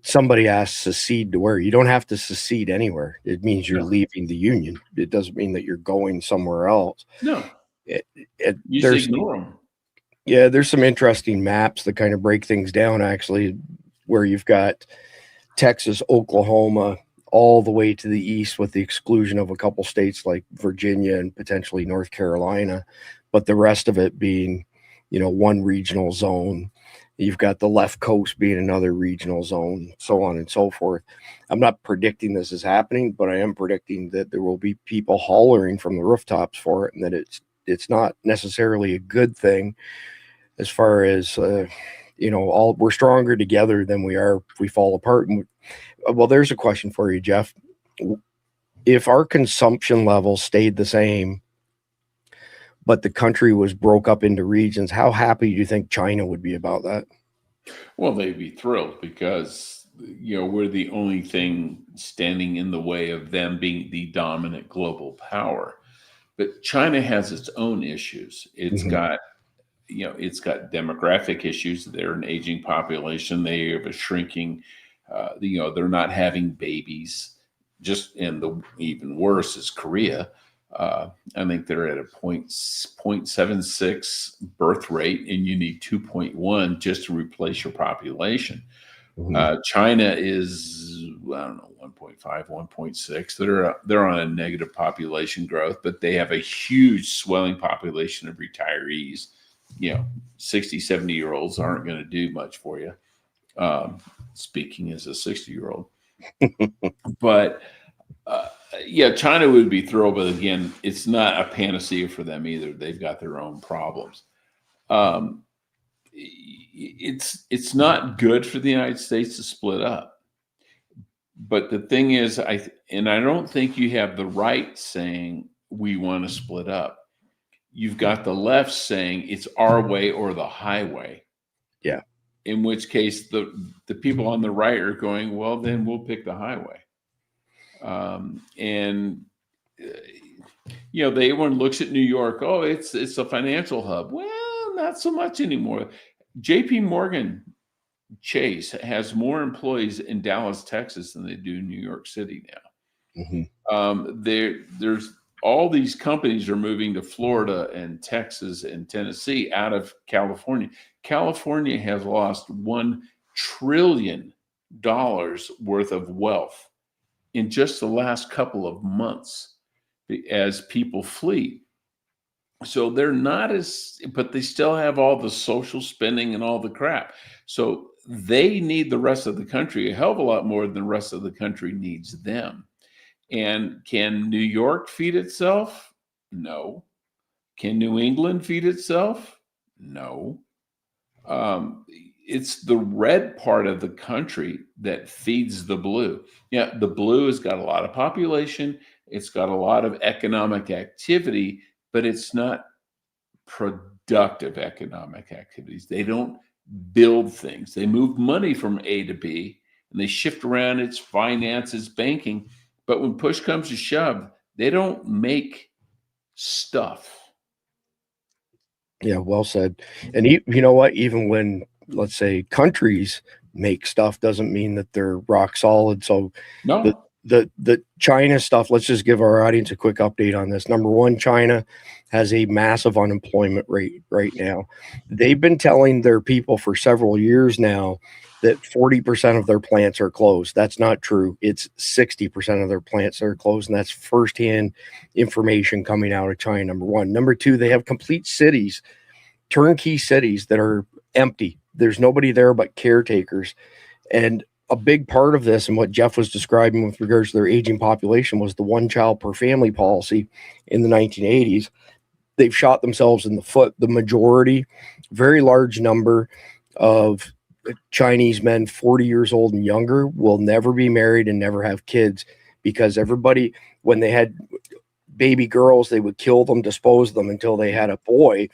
Somebody asked secede to where? You don't have to secede anywhere. It means you're leaving the union. It doesn't mean that you're going somewhere else. No. You just ignore them. Yeah, there's some interesting maps that kind of break things down, actually, where you've got Texas, Oklahoma, all the way to the east, with the exclusion of a couple states like Virginia and potentially North Carolina, but the rest of it being, one regional zone. You've got the left coast being another regional zone, so on and so forth. I'm not predicting this is happening, but I am predicting that there will be people hollering from the rooftops for it, and that it's not necessarily a good thing as far as, we're stronger together than we are if we fall apart. And well, there's a question for you, Jeff. If our consumption levels stayed the same, but the country was broke up into regions, how happy do you think China would be about that? Well, they'd be thrilled because, we're the only thing standing in the way of them being the dominant global power. But China has its own issues. It's got, it's got demographic issues. They're an aging population. They have a shrinking, they're not having babies. And the even worse is Korea. I think they're at a 0.76 birth rate, and you need 2.1 just to replace your population. China is, I don't know, 1.5, 1.6. They're on a negative population growth, but they have a huge swelling population of retirees. 60, 70-year-olds aren't going to do much for you. Speaking as a 60-year-old. But China would be thrilled, but again, it's not a panacea for them either. They've got their own problems. It's not good for the United States to split up. But the thing is, I don't think you have the right saying we want to split up. You've got the left saying it's our way or the highway. Yeah. In which case, the people on the right are going, well, then we'll pick the highway. Everyone looks at New York. Oh, it's a financial hub. Well, not so much anymore. JP Morgan Chase has more employees in Dallas, Texas than they do in New York City now. There's all these companies are moving to Florida and Texas and Tennessee out of California. California has lost $1 trillion worth of wealth in just the last couple of months as people flee. So they're not as, but they still have all the social spending and all the crap. So they need the rest of the country a hell of a lot more than the rest of the country needs them. And can New York feed itself? No. Can New England feed itself? No. It's the red part of the country that feeds the blue. Yeah, the blue has got a lot of population. It's got a lot of economic activity, but it's not productive economic activities. They don't build things. They move money from A to B, and they shift around its finances, banking. But when push comes to shove, they don't make stuff. Yeah, well said. And you know what? Even when, let's say, countries make stuff, doesn't mean that they're rock solid. So no, the China stuff, let's just give our audience a quick update on this. Number one, China has a massive unemployment rate right now. They've been telling their people for several years now that 40% of their plants are closed. That's not true. It's 60% of their plants are closed, and that's firsthand information coming out of China, number one. Number two, they have complete cities, turnkey cities that are empty. There's nobody there but caretakers. And a big part of this, and what Jeff was describing with regards to their aging population, was the one child per family policy in the 1980s. They've shot themselves in the foot. The majority, very large number of Chinese men 40 years old and younger will never be married and never have kids, because everybody, when they had baby girls, they would kill them, dispose of them until they had a boy.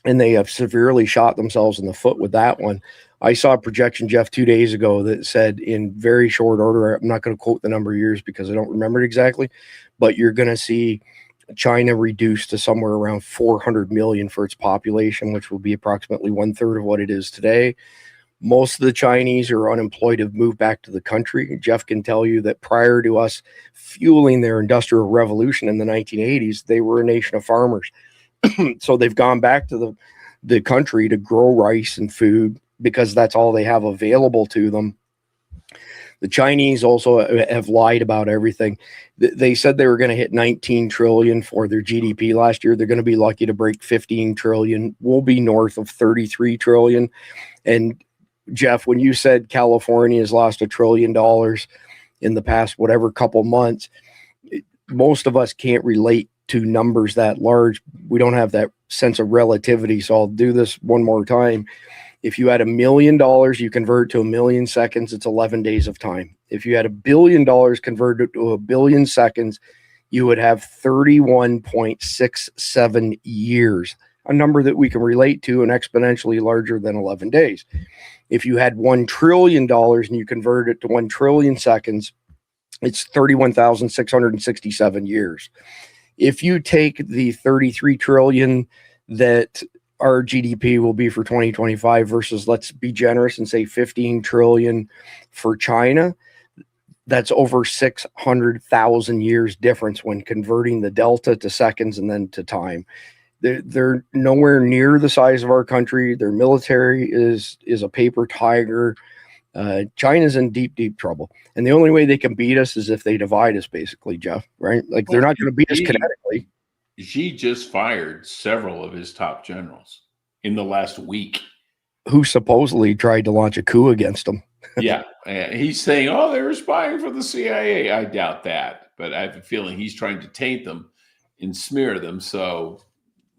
And they have severely shot themselves in the foot with that one. I saw a projection, Jeff, 2 days ago that said in very short order, I'm not going to quote the number of years because I don't remember it exactly, but you're going to see China reduced to somewhere around 400 million for its population, which will be approximately 1/3 of what it is today. Most of the Chinese are unemployed, have moved back to the country. Jeff can tell you that prior to us fueling their industrial revolution in the 1980s, they were a nation of farmers. So they've gone back to the country to grow rice and food because that's all they have available to them. The Chinese also have lied about everything. They said they were going to hit 19 trillion for their GDP last year. They're going to be lucky to break 15 trillion. We'll be north of 33 trillion. And Jeff, when you said California has lost $1 trillion in the past, whatever, couple months, most of us can't relate to numbers that large. We don't have that sense of relativity. So I'll do this one more time. If you had $1 million, you convert it to 1 million seconds, it's 11 days of time. If you had $1 billion converted to 1 billion seconds, you would have 31.67 years, a number that we can relate to and exponentially larger than 11 days. If you had $1 trillion and you convert it to 1 trillion seconds, it's 31,667 years. If you take the 33 trillion that our GDP will be for 2025 versus, let's be generous and say 15 trillion for China, that's over 600,000 years difference when converting the delta to seconds and then to time. They're nowhere near the size of our country. Their military is a paper tiger. China's in deep, deep trouble. And the only way they can beat us is if they divide us, basically, Jeff, right? Like, they're not going to beat us kinetically. Xi just fired several of his top generals in the last week, who supposedly tried to launch a coup against him. Yeah. He's saying, oh, they were spying for the CIA. I doubt that. But I have a feeling he's trying to taint them and smear them so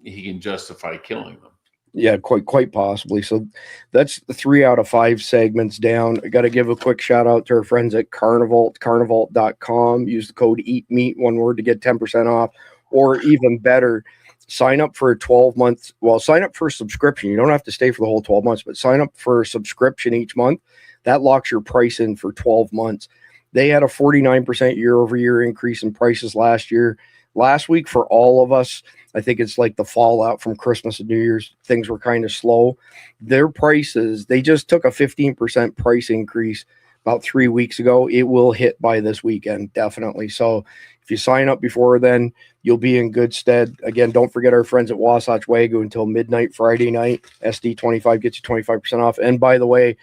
he can justify killing them. Yeah, quite possibly. So that's the 3 out of 5 segments down. I got to give a quick shout out to our friends at Carnivalt, carnivalt.com. Use the code EATMEAT, one word, to get 10% off. Or even better, sign up for a 12-month. Well, sign up for a subscription. You don't have to stay for the whole 12 months, but sign up for a subscription each month. That locks your price in for 12 months. They had a 49% year-over-year increase in prices last year. Last week, for all of us, I think it's like the fallout from Christmas and New Year's, things were kind of slow. Their prices, they just took a 15% price increase about 3 weeks ago. It will hit by this weekend, definitely. So if you sign up before then, you'll be in good stead. Again, don't forget our friends at Wasatch Wagyu until midnight Friday night. SD25 gets you 25% off. And by the way,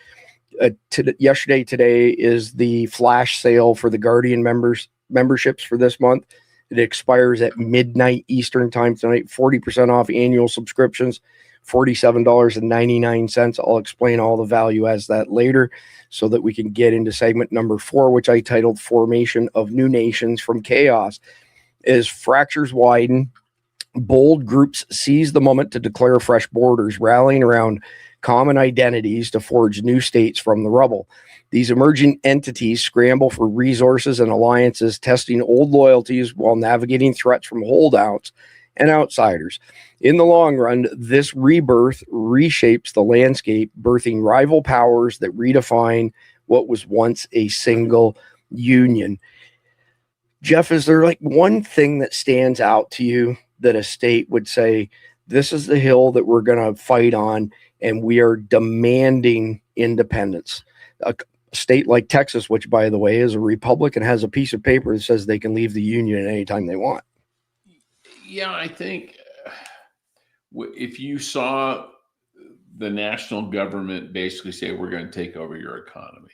today is the flash sale for the Guardian memberships for this month. It expires at midnight Eastern time tonight. 40% off annual subscriptions, $47.99. I'll explain all the value as that later so that we can get into segment number 4, which I titled Formation of New Nations from Chaos. As fractures widen, bold groups seize the moment to declare fresh borders, rallying around common identities to forge new states from the rubble. These emerging entities scramble for resources and alliances, testing old loyalties while navigating threats from holdouts and outsiders. In the long run, this rebirth reshapes the landscape, birthing rival powers that redefine what was once a single union. Jeff, is there like one thing that stands out to you that a state would say, this is the hill that we're going to fight on, and we are demanding independence? A state like Texas, which, by the way, is a republic and has a piece of paper that says they can leave the union at any time they want. Yeah, I think if you saw the national government basically say, we're going to take over your economy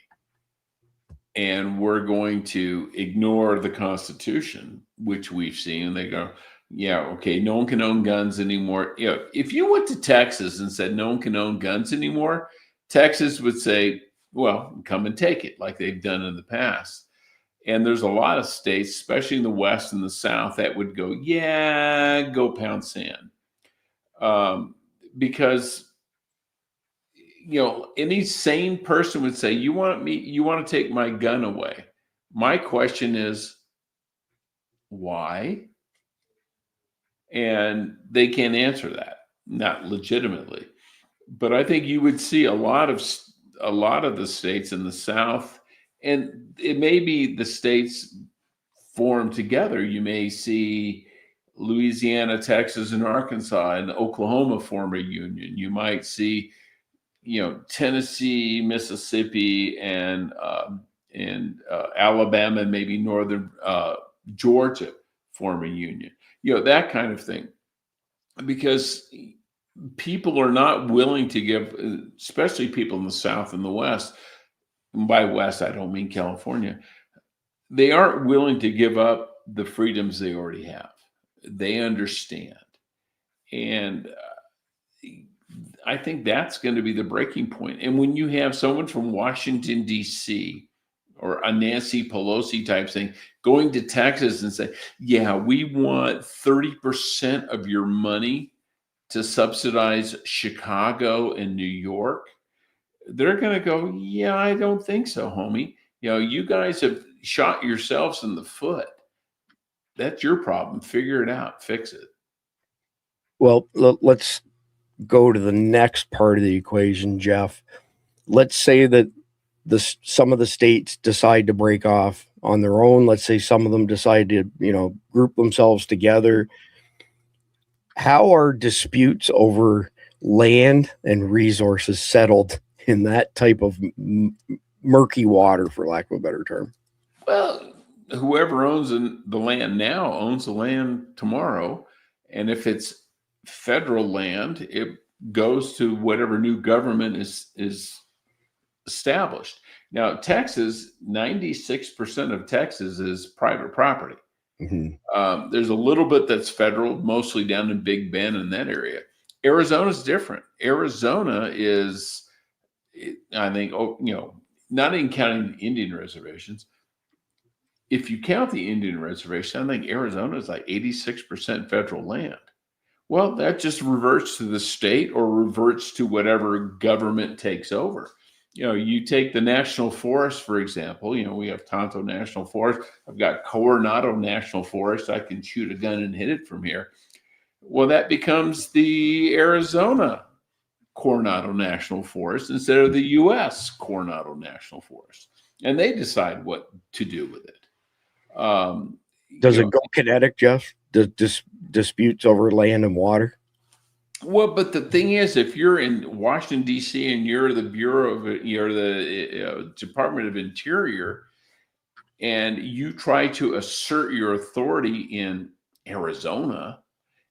and we're going to ignore the Constitution, which we've seen, and they go, yeah, okay, no one can own guns anymore. You know, if you went to Texas and said no one can own guns anymore, Texas would say, well, come and take it, like they've done in the past. And there's a lot of states, especially in the West and the South, that would go, yeah, go pound sand. Because, you know, any sane person would say, you want to take my gun away. My question is, why? And they can't answer that, not legitimately. But I think you would see a lot of the states in the South, and it may be the states form together. You may see Louisiana, Texas, and Arkansas and Oklahoma form a union. You might see, you know, Tennessee, Mississippi, and Alabama, and maybe northern Georgia form a union. You know, that kind of thing, because people are not willing to give, especially people in the South and the West. And by West, I don't mean California. They aren't willing to give up the freedoms they already have. They understand. And I think that's going to be the breaking point. And when you have someone from Washington, D.C., or a Nancy Pelosi type thing going to Texas and say, yeah, we want 30% of your money to subsidize Chicago and New York, they're going to go, yeah, I don't think so, homie. You know, you guys have shot yourselves in the foot. That's your problem. Figure it out. Fix it. Well, let's go to the next part of the equation, Jeff. Let's say that some of the states decide to break off on their own. Let's say some of them decide to, you know, group themselves together. How are disputes over land and resources settled in that type of murky water, for lack of a better term? Well, whoever owns the land now owns the land tomorrow. And if it's federal land, it goes to whatever new government is established. Now, Texas, 96% of Texas is private property. Mm-hmm. There's a little bit that's federal, mostly down in Big Bend in that area. Arizona's different. Arizona is, I think, you know, not even counting the Indian reservations. If you count the Indian reservation, I think Arizona is like 86% federal land. Well, that just reverts to the state or reverts to whatever government takes over. You know, you take the national forest, for example. You know, we have Tonto National Forest. I've got Coronado National Forest. I can shoot a gun and hit it from here. Well, that becomes the Arizona Coronado National Forest instead of the U.S. Coronado National Forest. And they decide what to do with it. Does it go kinetic, Jeff? Disputes over land and water? Well, but the thing is, if you're in Washington, D.C., and you're the you're the Department of Interior, and you try to assert your authority in Arizona,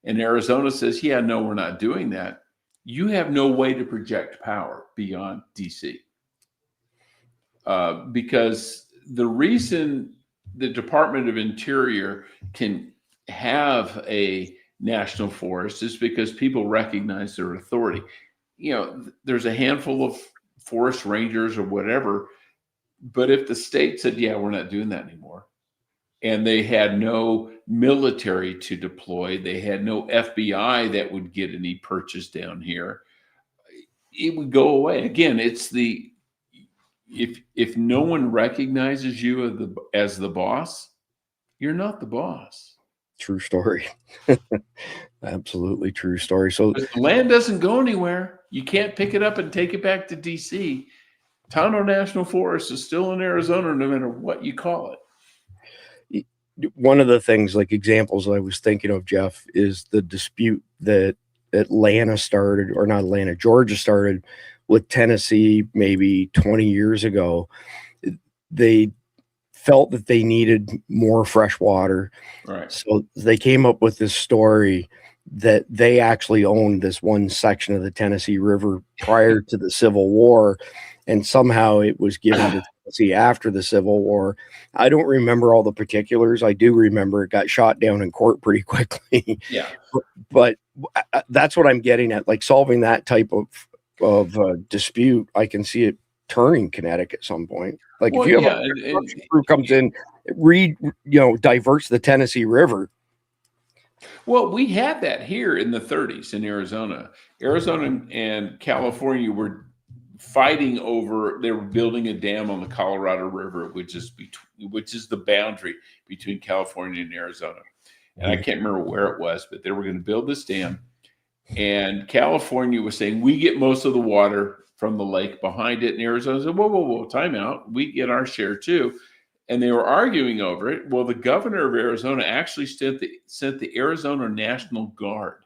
and Arizona says, yeah, no, we're not doing that, you have no way to project power beyond D.C. Because the reason the Department of Interior can have a national forest is because people recognize their authority. You know, there's a handful of forest rangers or whatever, but if the state said, yeah, we're not doing that anymore, and they had no military to deploy, they had no FBI that would get any purchase down here, it would go away. Again, it's the, if no one recognizes you as the boss, you're not the boss. True story. Absolutely true story. So the land doesn't go anywhere. You can't pick it up and take it back to DC. Tonto National Forest is still in Arizona, no matter what you call it. One of the things, like examples I was thinking of, Jeff, is the dispute that Atlanta started, or not Atlanta, Georgia started with Tennessee maybe 20 years ago. They felt that they needed more fresh water. Right. So they came up with this story that they actually owned this one section of the Tennessee River prior to the Civil War, and somehow it was given to Tennessee after the Civil War. I don't remember all the particulars. I do remember it got shot down in court pretty quickly. Yeah. But that's what I'm getting at, like solving that type of dispute. I can see it turning kinetic at some point. Like if you have a crew comes in, diverts the Tennessee River. Well, we had that here in the 30s in Arizona. Arizona and California were fighting over, they were building a dam on the Colorado River, which is the boundary between California and Arizona. And I can't remember where it was, but they were going to build this dam. And California was saying, we get most of the water from the lake behind it. And Arizona said, whoa, time out. We get our share too. And they were arguing over it. Well, the governor of Arizona actually sent the Arizona National Guard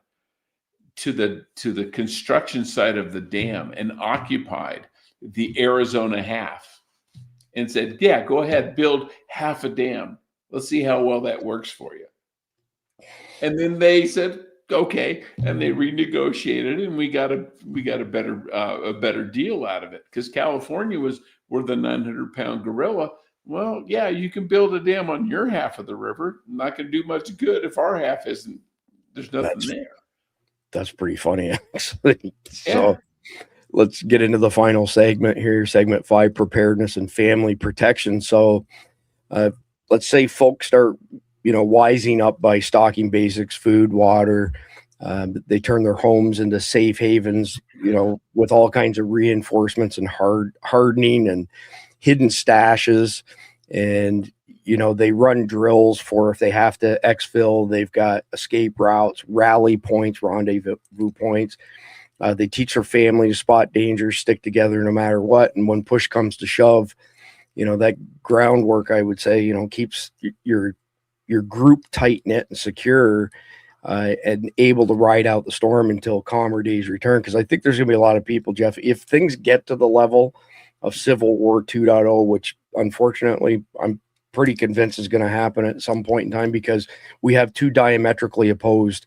to the construction site of the dam and occupied the Arizona half and said, yeah, go ahead, build half a dam. Let's see how well that works for you. And then they said, okay, and they renegotiated, and we got a better deal out of it, because California were the 900-pound gorilla. Well, yeah, you can build a dam on your half of the river. Not going to do much good if our half isn't. There's nothing there. That's pretty funny, actually. So let's get into the final segment here, segment 5, preparedness and family protection. So let's say folks start, wising up by stocking basics, food, water. They turn their homes into safe havens, with all kinds of reinforcements and hardening and hidden stashes. And, they run drills for if they have to exfil, they've got escape routes, rally points, rendezvous points. They teach their family to spot danger, stick together no matter what. And when push comes to shove, that groundwork, I would say, keeps your group tight knit and secure, and able to ride out the storm until calmer days return. Because I think there's going to be a lot of people, Jeff, if things get to the level of Civil War 2.0, which unfortunately I'm pretty convinced is going to happen at some point in time, because we have two diametrically opposed,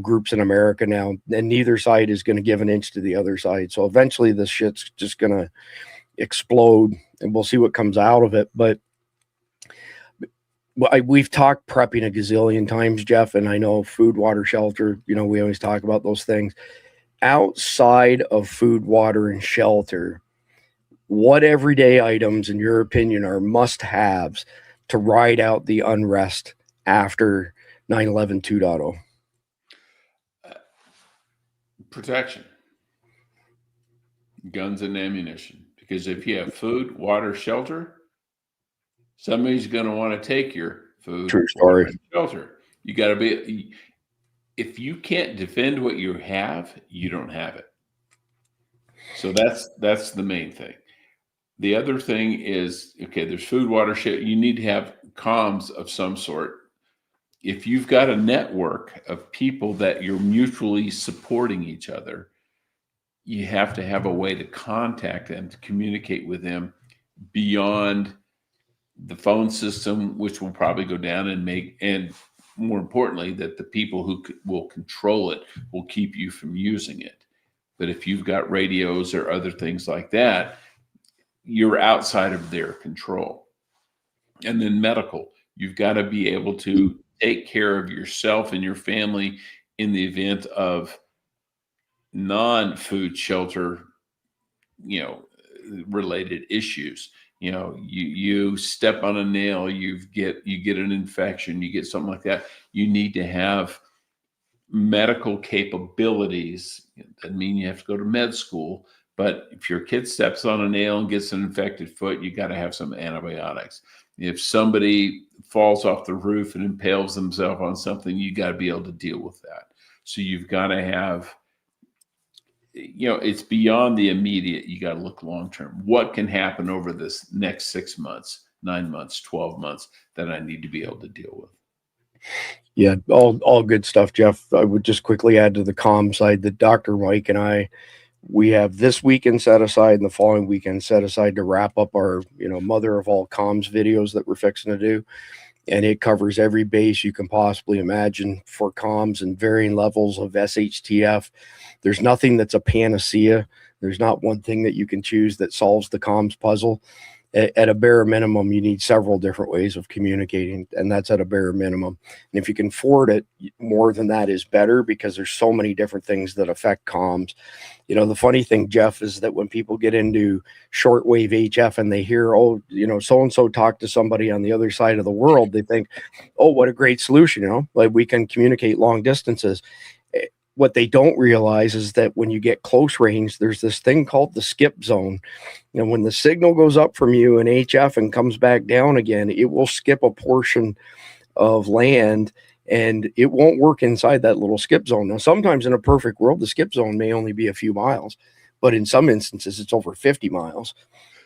groups in America now, and neither side is going to give an inch to the other side. So eventually this shit's just going to explode, and we'll see what comes out of it. But we've talked prepping a gazillion times, Jeff, and I know food, water, shelter, we always talk about those things. Outside of food, water, and shelter, what everyday items, in your opinion, are must-haves to ride out the unrest after 9/11 2.0? Protection. Guns and ammunition. Because if you have food, water, shelter, somebody's going to want to take your food, true story, water, and shelter. You got to be, if you can't defend what you have, you don't have it. So that's the main thing. The other thing is, okay, there's food, water, shelter. You need to have comms of some sort. If you've got a network of people that you're mutually supporting each other, you have to have a way to contact them, to communicate with them beyond the phone system, which will probably go down, and more importantly, that the people who will control it will keep you from using it. But if you've got radios or other things like that, you're outside of their control. And then medical. You've got to be able to take care of yourself and your family in the event of non-food shelter, related issues. You step on a nail, you get an infection, you get something like that. You need to have medical capabilities. That mean you have to go to med school. But if your kid steps on a nail and gets an infected foot, you got to have some antibiotics. If somebody falls off the roof and impales themselves on something, you got to be able to deal with that. So you've got to have, it's beyond the immediate. You got to look long term. What can happen over this next 6 months, 9 months, 12 months that I need to be able to deal with? Yeah, all good stuff, Jeff. I would just quickly add to the comm side that Dr. Mike and I, we have this weekend set aside and the following weekend set aside to wrap up our, mother of all comms videos that we're fixing to do. And it covers every base you can possibly imagine for comms and varying levels of SHTF. There's nothing that's a panacea. There's not one thing that you can choose that solves the comms puzzle. At a bare minimum, you need several different ways of communicating, and that's at a bare minimum. And if you can afford it, more than that is better, because there's so many different things that affect comms. The funny thing, Jeff, is that when people get into shortwave HF and they hear, so-and-so talked to somebody on the other side of the world, they think, oh, what a great solution, like we can communicate long distances. What they don't realize is that when you get close range, there's this thing called the skip zone. When the signal goes up from you in HF and comes back down again, it will skip a portion of land and it won't work inside that little skip zone. Now, sometimes in a perfect world, the skip zone may only be a few miles, but in some instances, it's over 50 miles,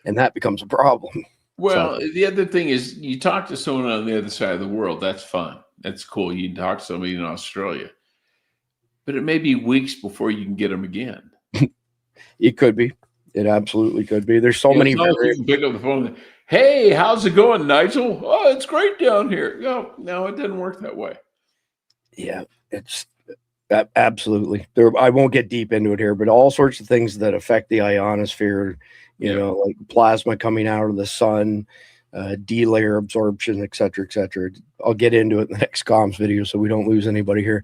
and that becomes a problem. Well, the other thing is, you talk to someone on the other side of the world. That's fun. That's cool. You can talk to somebody in Australia. But it may be weeks before you can get them again. It could be. It absolutely could be. There's so many. You can pick up the phone and, hey, how's it going, Nigel? Oh, it's great down here. No, it didn't work that way. Yeah, it's absolutely. I won't get deep into it here, but all sorts of things that affect the ionosphere, like plasma coming out of the sun, D-layer absorption, et cetera, et cetera. I'll get into it in the next comms video so we don't lose anybody here.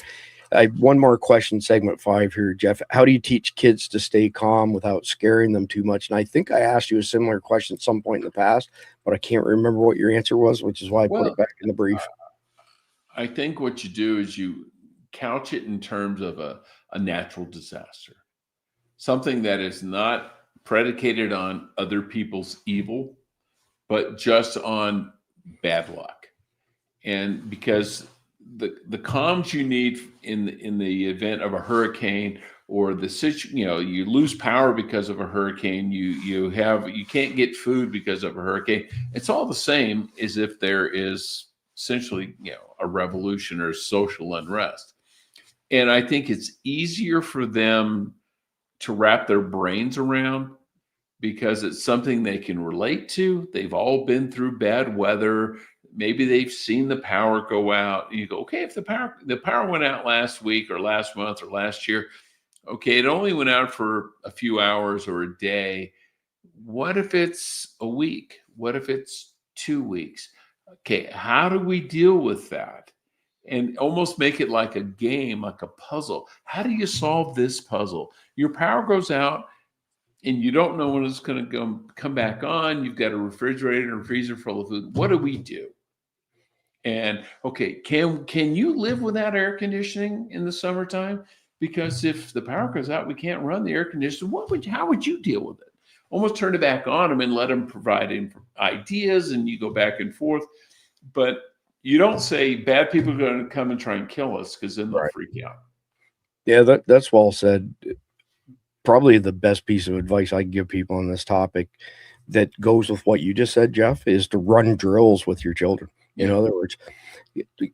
One more question, segment 5 here, Jeff. How do you teach kids to stay calm without scaring them too much? And I think I asked you a similar question at some point in the past, but I can't remember what your answer was, which is why I put it back in the brief. I think what you do is you couch it in terms of a natural disaster, something that is not predicated on other people's evil, but just on bad luck. And because the comms you need in the event of a hurricane, or you lose power because of a hurricane, you can't get food because of a hurricane. It's all the same as if there is essentially a revolution or social unrest. And I think it's easier for them to wrap their brains around because it's something they can relate to. They've all been through bad weather. Maybe they've seen the power go out. You go, okay, if the power went out last week or last month or last year, okay, it only went out for a few hours or a day. What if it's a week? What if it's 2 weeks? Okay, how do we deal with that? And almost make it like a game, like a puzzle. How do you solve this puzzle? Your power goes out and you don't know when it's going to come back on. You've got a refrigerator and a freezer full of food. What do we do? And okay, can you live without air conditioning in the summertime? Because if the power goes out, we can't run the air conditioner. How would you deal with it? Almost turn it back on them and let them provide ideas, and you go back and forth. But you don't say bad people are going to come and try and kill us, because then they'll freak out. Yeah, that's well said. Probably the best piece of advice I can give people on this topic that goes with what you just said, Jeff, is to run drills with your children. In other words,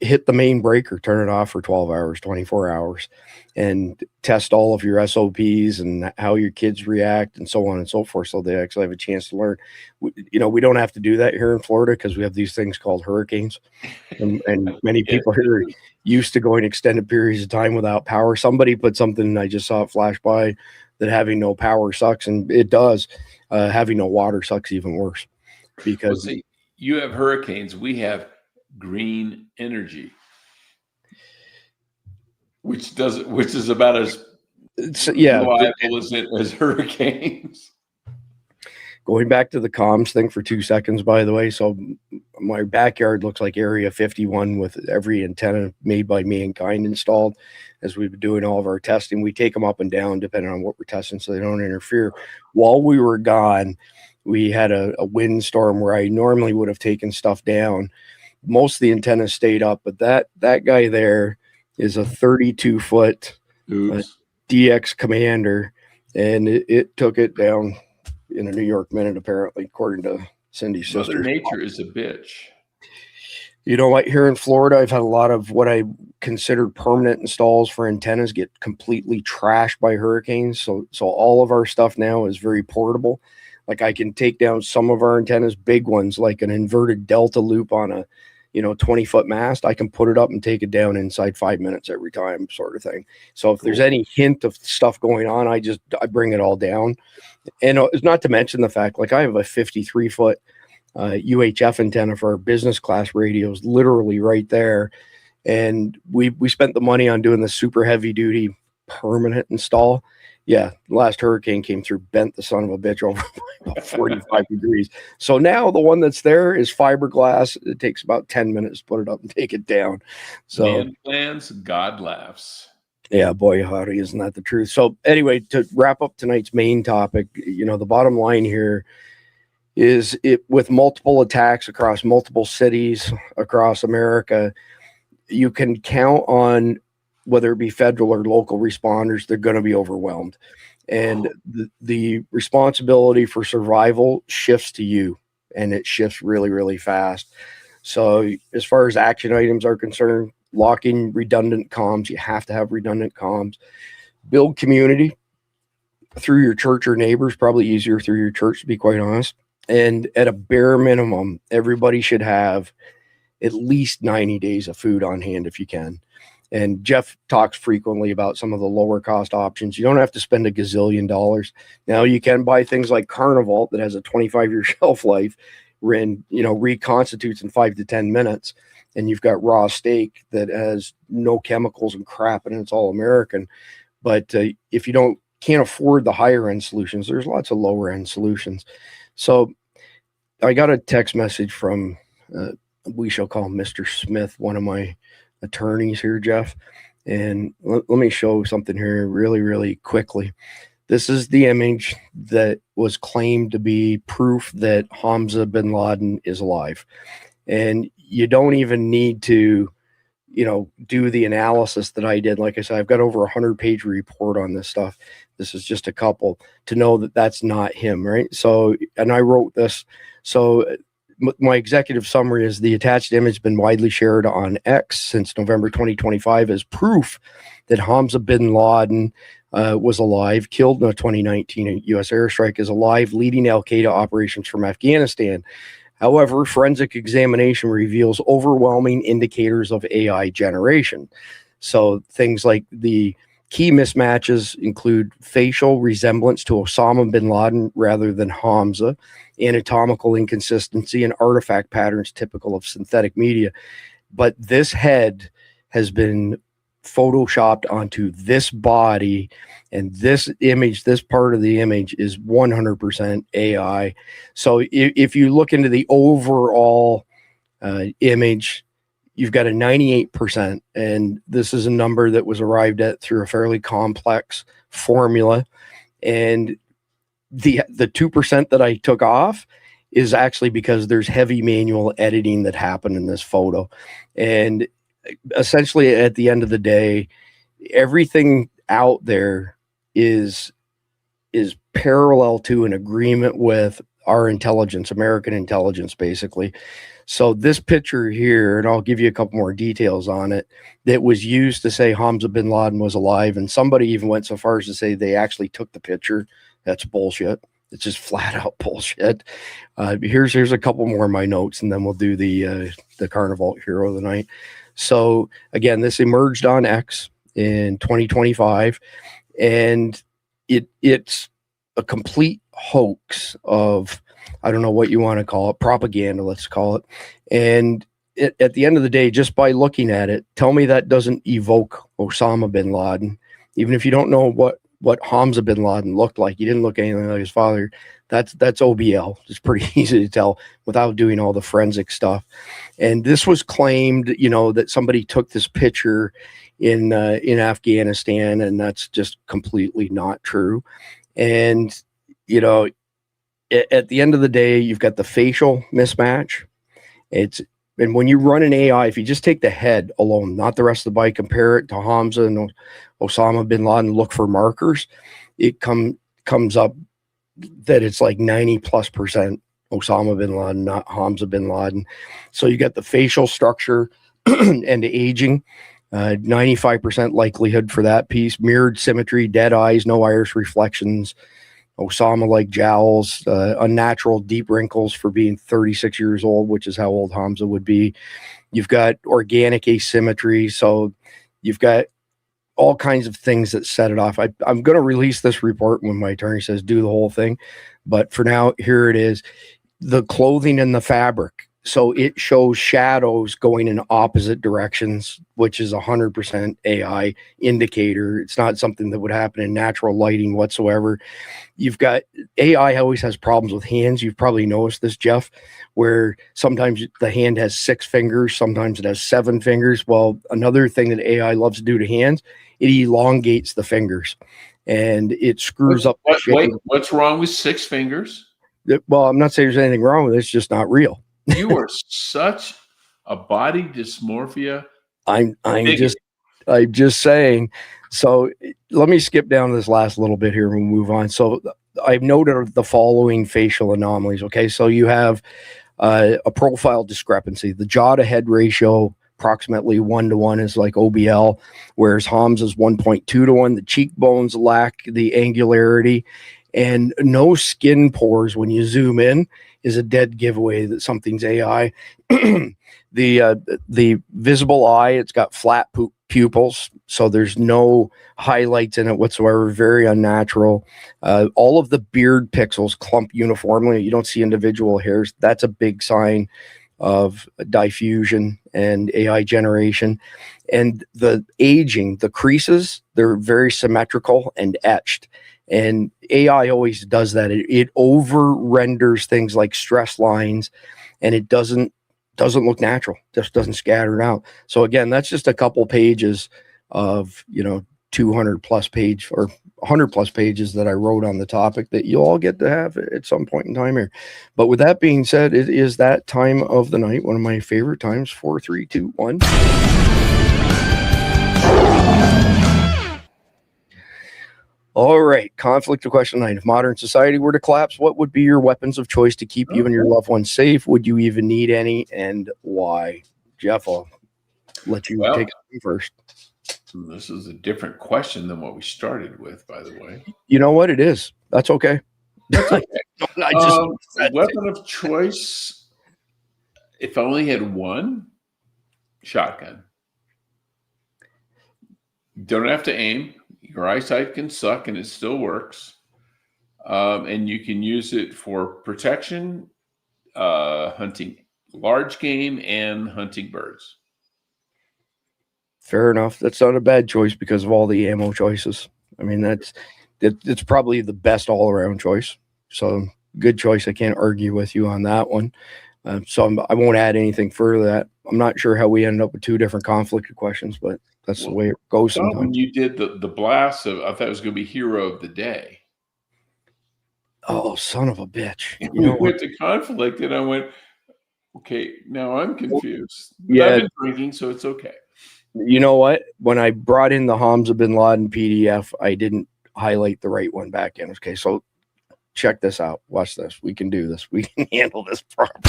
hit the main breaker, turn it off for 12 hours, 24 hours, and test all of your SOPs and how your kids react and so on and so forth, so they actually have a chance to learn. We don't have to do that here in Florida because we have these things called hurricanes. And many people here are used to going extended periods of time without power. Somebody put something, I just saw it flash by, that having no power sucks, and it does. Having no water sucks even worse, because you have hurricanes. We have green energy, which is about as reliable as hurricanes. Going back to the comms thing for 2 seconds, by the way. So my backyard looks like Area 51 with every antenna made by me and kind installed. As we've been doing all of our testing, we take them up and down depending on what we're testing so they don't interfere. While we were gone, we had a windstorm where I normally would have taken stuff down. Most of the antennas stayed up, but that guy there is a 32-foot DX Commander, and it took it down in a New York minute, apparently, according to Cindy's sister. Mother Nature is a bitch. You know what? Here in Florida, I've had a lot of what I considered permanent installs for antennas get completely trashed by hurricanes. So all of our stuff now is very portable. Like I can take down some of our antennas, big ones, like an inverted delta loop on a 20-foot mast. I can put it up and take it down inside 5 minutes every time, sort of thing. So if there's any hint of stuff going on, I bring it all down. And it's not to mention the fact, like I have a 53-foot UHF antenna for our business class radios, literally right there. And we spent the money on doing the super heavy duty permanent install. Yeah, last hurricane came through, bent the son of a bitch over about 45 degrees. So now the one that's there is fiberglass. It takes about 10 minutes to put it up and take it down. So man plans, God laughs. Yeah, boy, howdy, isn't that the truth? So anyway, to wrap up tonight's main topic, the bottom line here is with multiple attacks across multiple cities across America, you can count on, whether it be federal or local responders, they're going to be overwhelmed. And the responsibility for survival shifts to you, and it shifts really, really fast. So as far as action items are concerned, locking redundant comms, you have to have redundant comms. Build community through your church or neighbors, probably easier through your church, to be quite honest. And at a bare minimum, everybody should have at least 90 days of food on hand if you can. And Jeff talks frequently about some of the lower cost options. You don't have to spend $1 gazillion. Now you can buy things like Carnival that has a 25-year shelf life, and reconstitutes in 5 to 10 minutes. And you've got raw steak that has no chemicals and crap, and it's all American. But if you can't afford the higher end solutions, there's lots of lower end solutions. So I got a text message from, we shall call him Mr. Smith, one of my attorneys here, Jeff. And let me show something here really, really quickly. This is the image that was claimed to be proof that Hamza bin Laden is alive. And you don't even need to, do the analysis that I did. Like I said, I've got over 100-page report on this stuff. This is just a couple to know that that's not him, right? So, and I wrote this. So my executive summary is the attached image has been widely shared on X since November 2025 as proof that Hamza bin Laden was alive, killed in a 2019 U.S. airstrike, is alive, leading Al-Qaeda operations from Afghanistan. However, forensic examination reveals overwhelming indicators of AI generation. So things like the key mismatches include facial resemblance to Osama bin Laden rather than Hamza, anatomical inconsistency, and artifact patterns typical of synthetic media. But this head has been photoshopped onto this body, and this image, this part of the image, is 100% AI. So if you look into the overall image, you've got a 98%, and this is a number that was arrived at through a fairly complex formula. And the 2% that I took off is actually because there's heavy manual editing that happened in this photo. And essentially, at the end of the day, everything out there is parallel to an agreement with our intelligence, American intelligence, basically. So this picture here, and I'll give you a couple more details on it, that was used to say Hamza bin Laden was alive, and somebody even went so far as to say they actually took the picture. That's bullshit. It's just flat out bullshit. Here's a couple more of my notes, and then we'll do the Carnival Hero of the Night. So again, this emerged on X in 2025, and it's a complete hoax of I don't know what you want to call it, propaganda, let's call it. And at the end of the day, just by looking at it, tell me that doesn't evoke Osama bin Laden. Even if you don't know what Hamza bin Laden looked like, he didn't look anything like his father. That's OBL. It's pretty easy to tell without doing all the forensic stuff. And this was claimed, you know, that somebody took this picture in Afghanistan, and that's just completely not true. And, you know, at the end of the day, you've got the facial mismatch. And when you run an AI, if you just take the head alone, not the rest of the body, compare it to Hamza and Osama bin Laden, look for markers, it comes up that it's like 90+% Osama bin Laden, not Hamza bin Laden. So you got the facial structure and the aging, 95% likelihood for that piece, mirrored symmetry, dead eyes, no iris reflections, Osama-like jowls, unnatural deep wrinkles for being 36 years old, which is how old Hamza would be. You've got organic asymmetry. So you've got all kinds of things that set it off. I'm going to release this report when my attorney says do the whole thing. But for now, here it is. The clothing and the fabric. So it shows shadows going in opposite directions, which is 100% AI indicator. It's not something that would happen in natural lighting whatsoever. You've got AI always has problems with hands. You've probably noticed this, Jeff, where sometimes the hand has 6 fingers, sometimes it has 7 fingers. Well, another thing that AI loves to do to hands, it elongates the fingers and it screws up. Wait, what's wrong with 6 fingers? Well, I'm not saying there's anything wrong with it. It's just not real. You are such a body dysmorphia. I'm just saying. So let me skip down to this last little bit here and we'll move on. So I've noted the following facial anomalies. Okay, so you have a profile discrepancy. The jaw to head ratio approximately 1-to-1 is like OBL, whereas Hamza's 1.2-to-1. The cheekbones lack the angularity, and no skin pores when you zoom in is a dead giveaway that something's AI. The visible eye, it's got flat pupils, so there's no highlights in it whatsoever. Very unnatural. All of the beard pixels clump uniformly. You don't see individual hairs. That's a big sign of diffusion and AI generation. And the aging, the creases, they're very symmetrical and etched. And AI always does that. It over renders things like stress lines, and it doesn't look natural, just doesn't scatter it out. So again, that's just a couple pages of, 200+ page or 100+ pages that I wrote on the topic that you'll all get to have at some point in time here. But with that being said, it is that time of the night, one of my favorite times. 4, 3, 2, 1. All right, conflict to question 9. If modern society were to collapse, what would be your weapons of choice to keep you and your loved ones safe? Would you even need any, and why? Jeff, I'll let you take it first. This is a different question than what we started with, by the way. You know what? It is. That's okay. That's okay. Weapon of choice, if I only had one, shotgun. Don't have to aim. Your eyesight can suck and it still works. And you can use it for protection, hunting large game, and hunting birds. Fair enough. That's not a bad choice because of all the ammo choices. I mean, it's probably the best all-around choice. So good choice. I can't argue with you on that one. So I won't add anything further to that. I'm not sure how we ended up with 2 different conflicted questions, but that's the way it goes sometimes. When you did the blast of, I thought it was going to be hero of the day. Oh, son of a bitch. We went to conflict and I went, okay, now I'm confused. Yeah. I've been drinking, so it's okay. You know what? When I brought in the Hamza bin Laden PDF, I didn't highlight the right one back in. Okay, so check this out. Watch this. We can do this. We can handle this properly.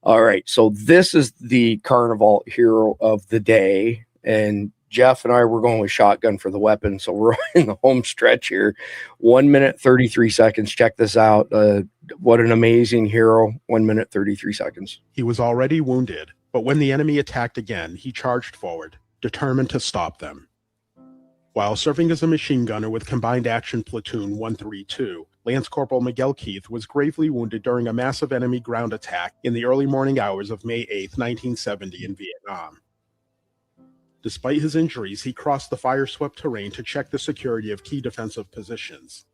All right, so this is the carnival hero of the day, and Jeff and I were going with shotgun for the weapon, so we're in the home stretch here. 1 minute, 33 seconds. Check this out. What an amazing hero. 1 minute, 33 seconds. He was already wounded, but when the enemy attacked again, he charged forward, determined to stop them. While serving as a machine gunner with Combined Action Platoon 132, Lance Corporal Miguel Keith was gravely wounded during a massive enemy ground attack in the early morning hours of May 8, 1970 in Vietnam. Despite his injuries, he crossed the fire-swept terrain to check the security of key defensive positions.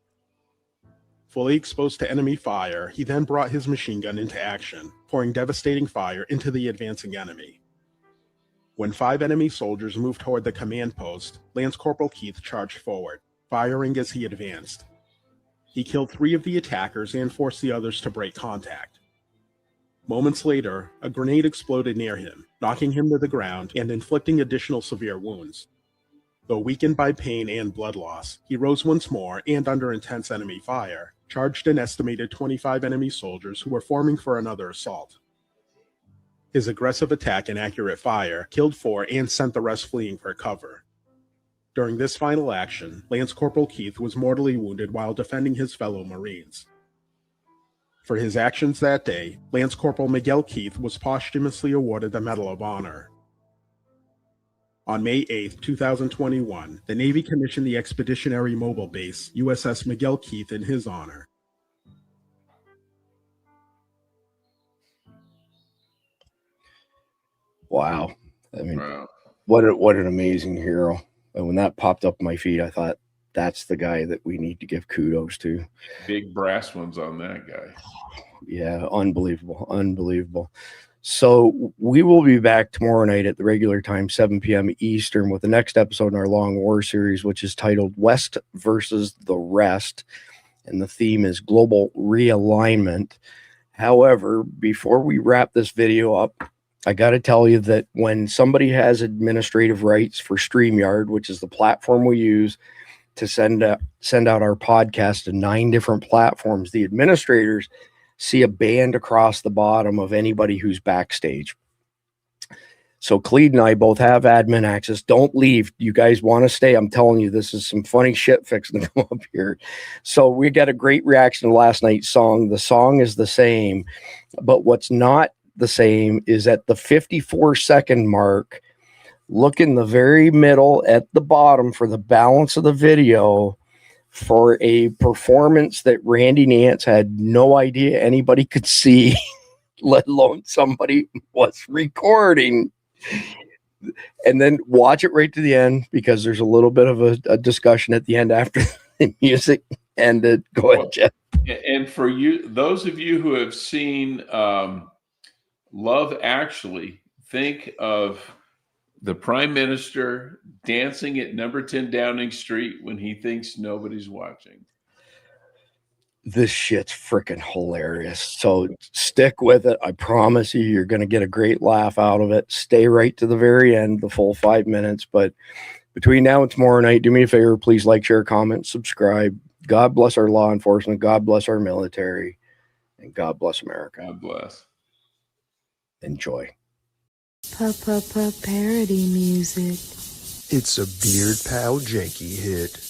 Fully exposed to enemy fire, he then brought his machine gun into action, pouring devastating fire into the advancing enemy. When 5 enemy soldiers moved toward the command post, Lance Corporal Keith charged forward, firing as he advanced. He killed 3 of the attackers and forced the others to break contact. Moments later, a grenade exploded near him, knocking him to the ground and inflicting additional severe wounds. Though weakened by pain and blood loss, he rose once more and, under intense enemy fire, charged an estimated 25 enemy soldiers who were forming for another assault. His aggressive attack and accurate fire killed 4 and sent the rest fleeing for cover. During this final action, Lance Corporal Keith was mortally wounded while defending his fellow Marines. For his actions that day, Lance Corporal Miguel Keith was posthumously awarded the Medal of Honor. On May 8, 2021, the Navy commissioned the Expeditionary Mobile Base, USS Miguel Keith, in his honor. Wow. I mean, Wow. what an amazing hero. And when that popped up in my feed, I thought, that's the guy that we need to give kudos to. Big brass ones on that guy. Yeah, unbelievable, unbelievable. So we will be back tomorrow night at the regular time, 7 p.m. Eastern, with the next episode in our Long War series, which is titled West versus the Rest. And the theme is global realignment. However, before we wrap this video up, I got to tell you that when somebody has administrative rights for StreamYard, which is the platform we use to send out our podcast to 9 different platforms, the administrators see a band across the bottom of anybody who's backstage. So Clede and I both have admin access. Don't leave. You guys want to stay? I'm telling you, this is some funny shit fixing to come up here. So we got a great reaction to last night's song. The song is the same, but what's not the same is at the 54-second mark, look in the very middle at the bottom for the balance of the video for a performance that Randy Nance had no idea anybody could see, let alone somebody was recording. And then watch it right to the end, because there's a little bit of a discussion at the end after the music ended. Go ahead, Jeff. And for you, those of you who have seen Love Actually, think of the Prime Minister dancing at number 10 Downing Street when he thinks nobody's watching. This shit's freaking hilarious. So stick with it. I promise you, you're going to get a great laugh out of it. Stay right to the very end, the full 5 minutes. But between now and tomorrow night, do me a favor. Please like, share, comment, subscribe. God bless our law enforcement. God bless our military. And God bless America. God bless. Enjoy. Parody music. It's a Beard Pal Janky hit.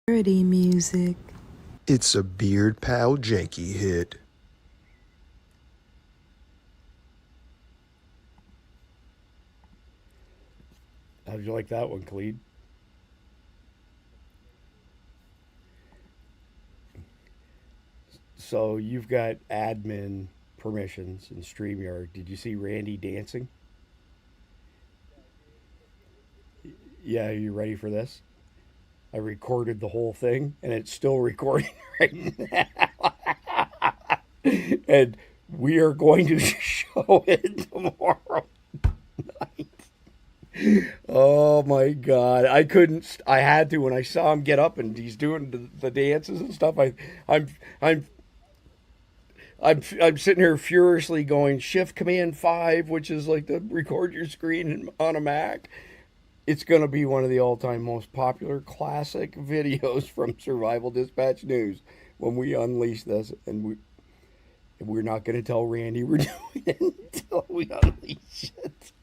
Parody music. It's a Beard Pal janky hit. How'd you like that one, Cleve? So you've got admin permissions in StreamYard. Did you see Randy dancing? Yeah, you ready for this? I recorded the whole thing and it's still recording right now. And we are going to show it tomorrow night. Oh my God. I had to when I saw him get up and he's doing the dances and stuff. I'm sitting here furiously going Shift Command 5, which is like the record your screen on a Mac. It's going to be one of the all-time most popular classic videos from Survival Dispatch News when we unleash this. And we're not going to tell Randy we're doing it until we unleash it.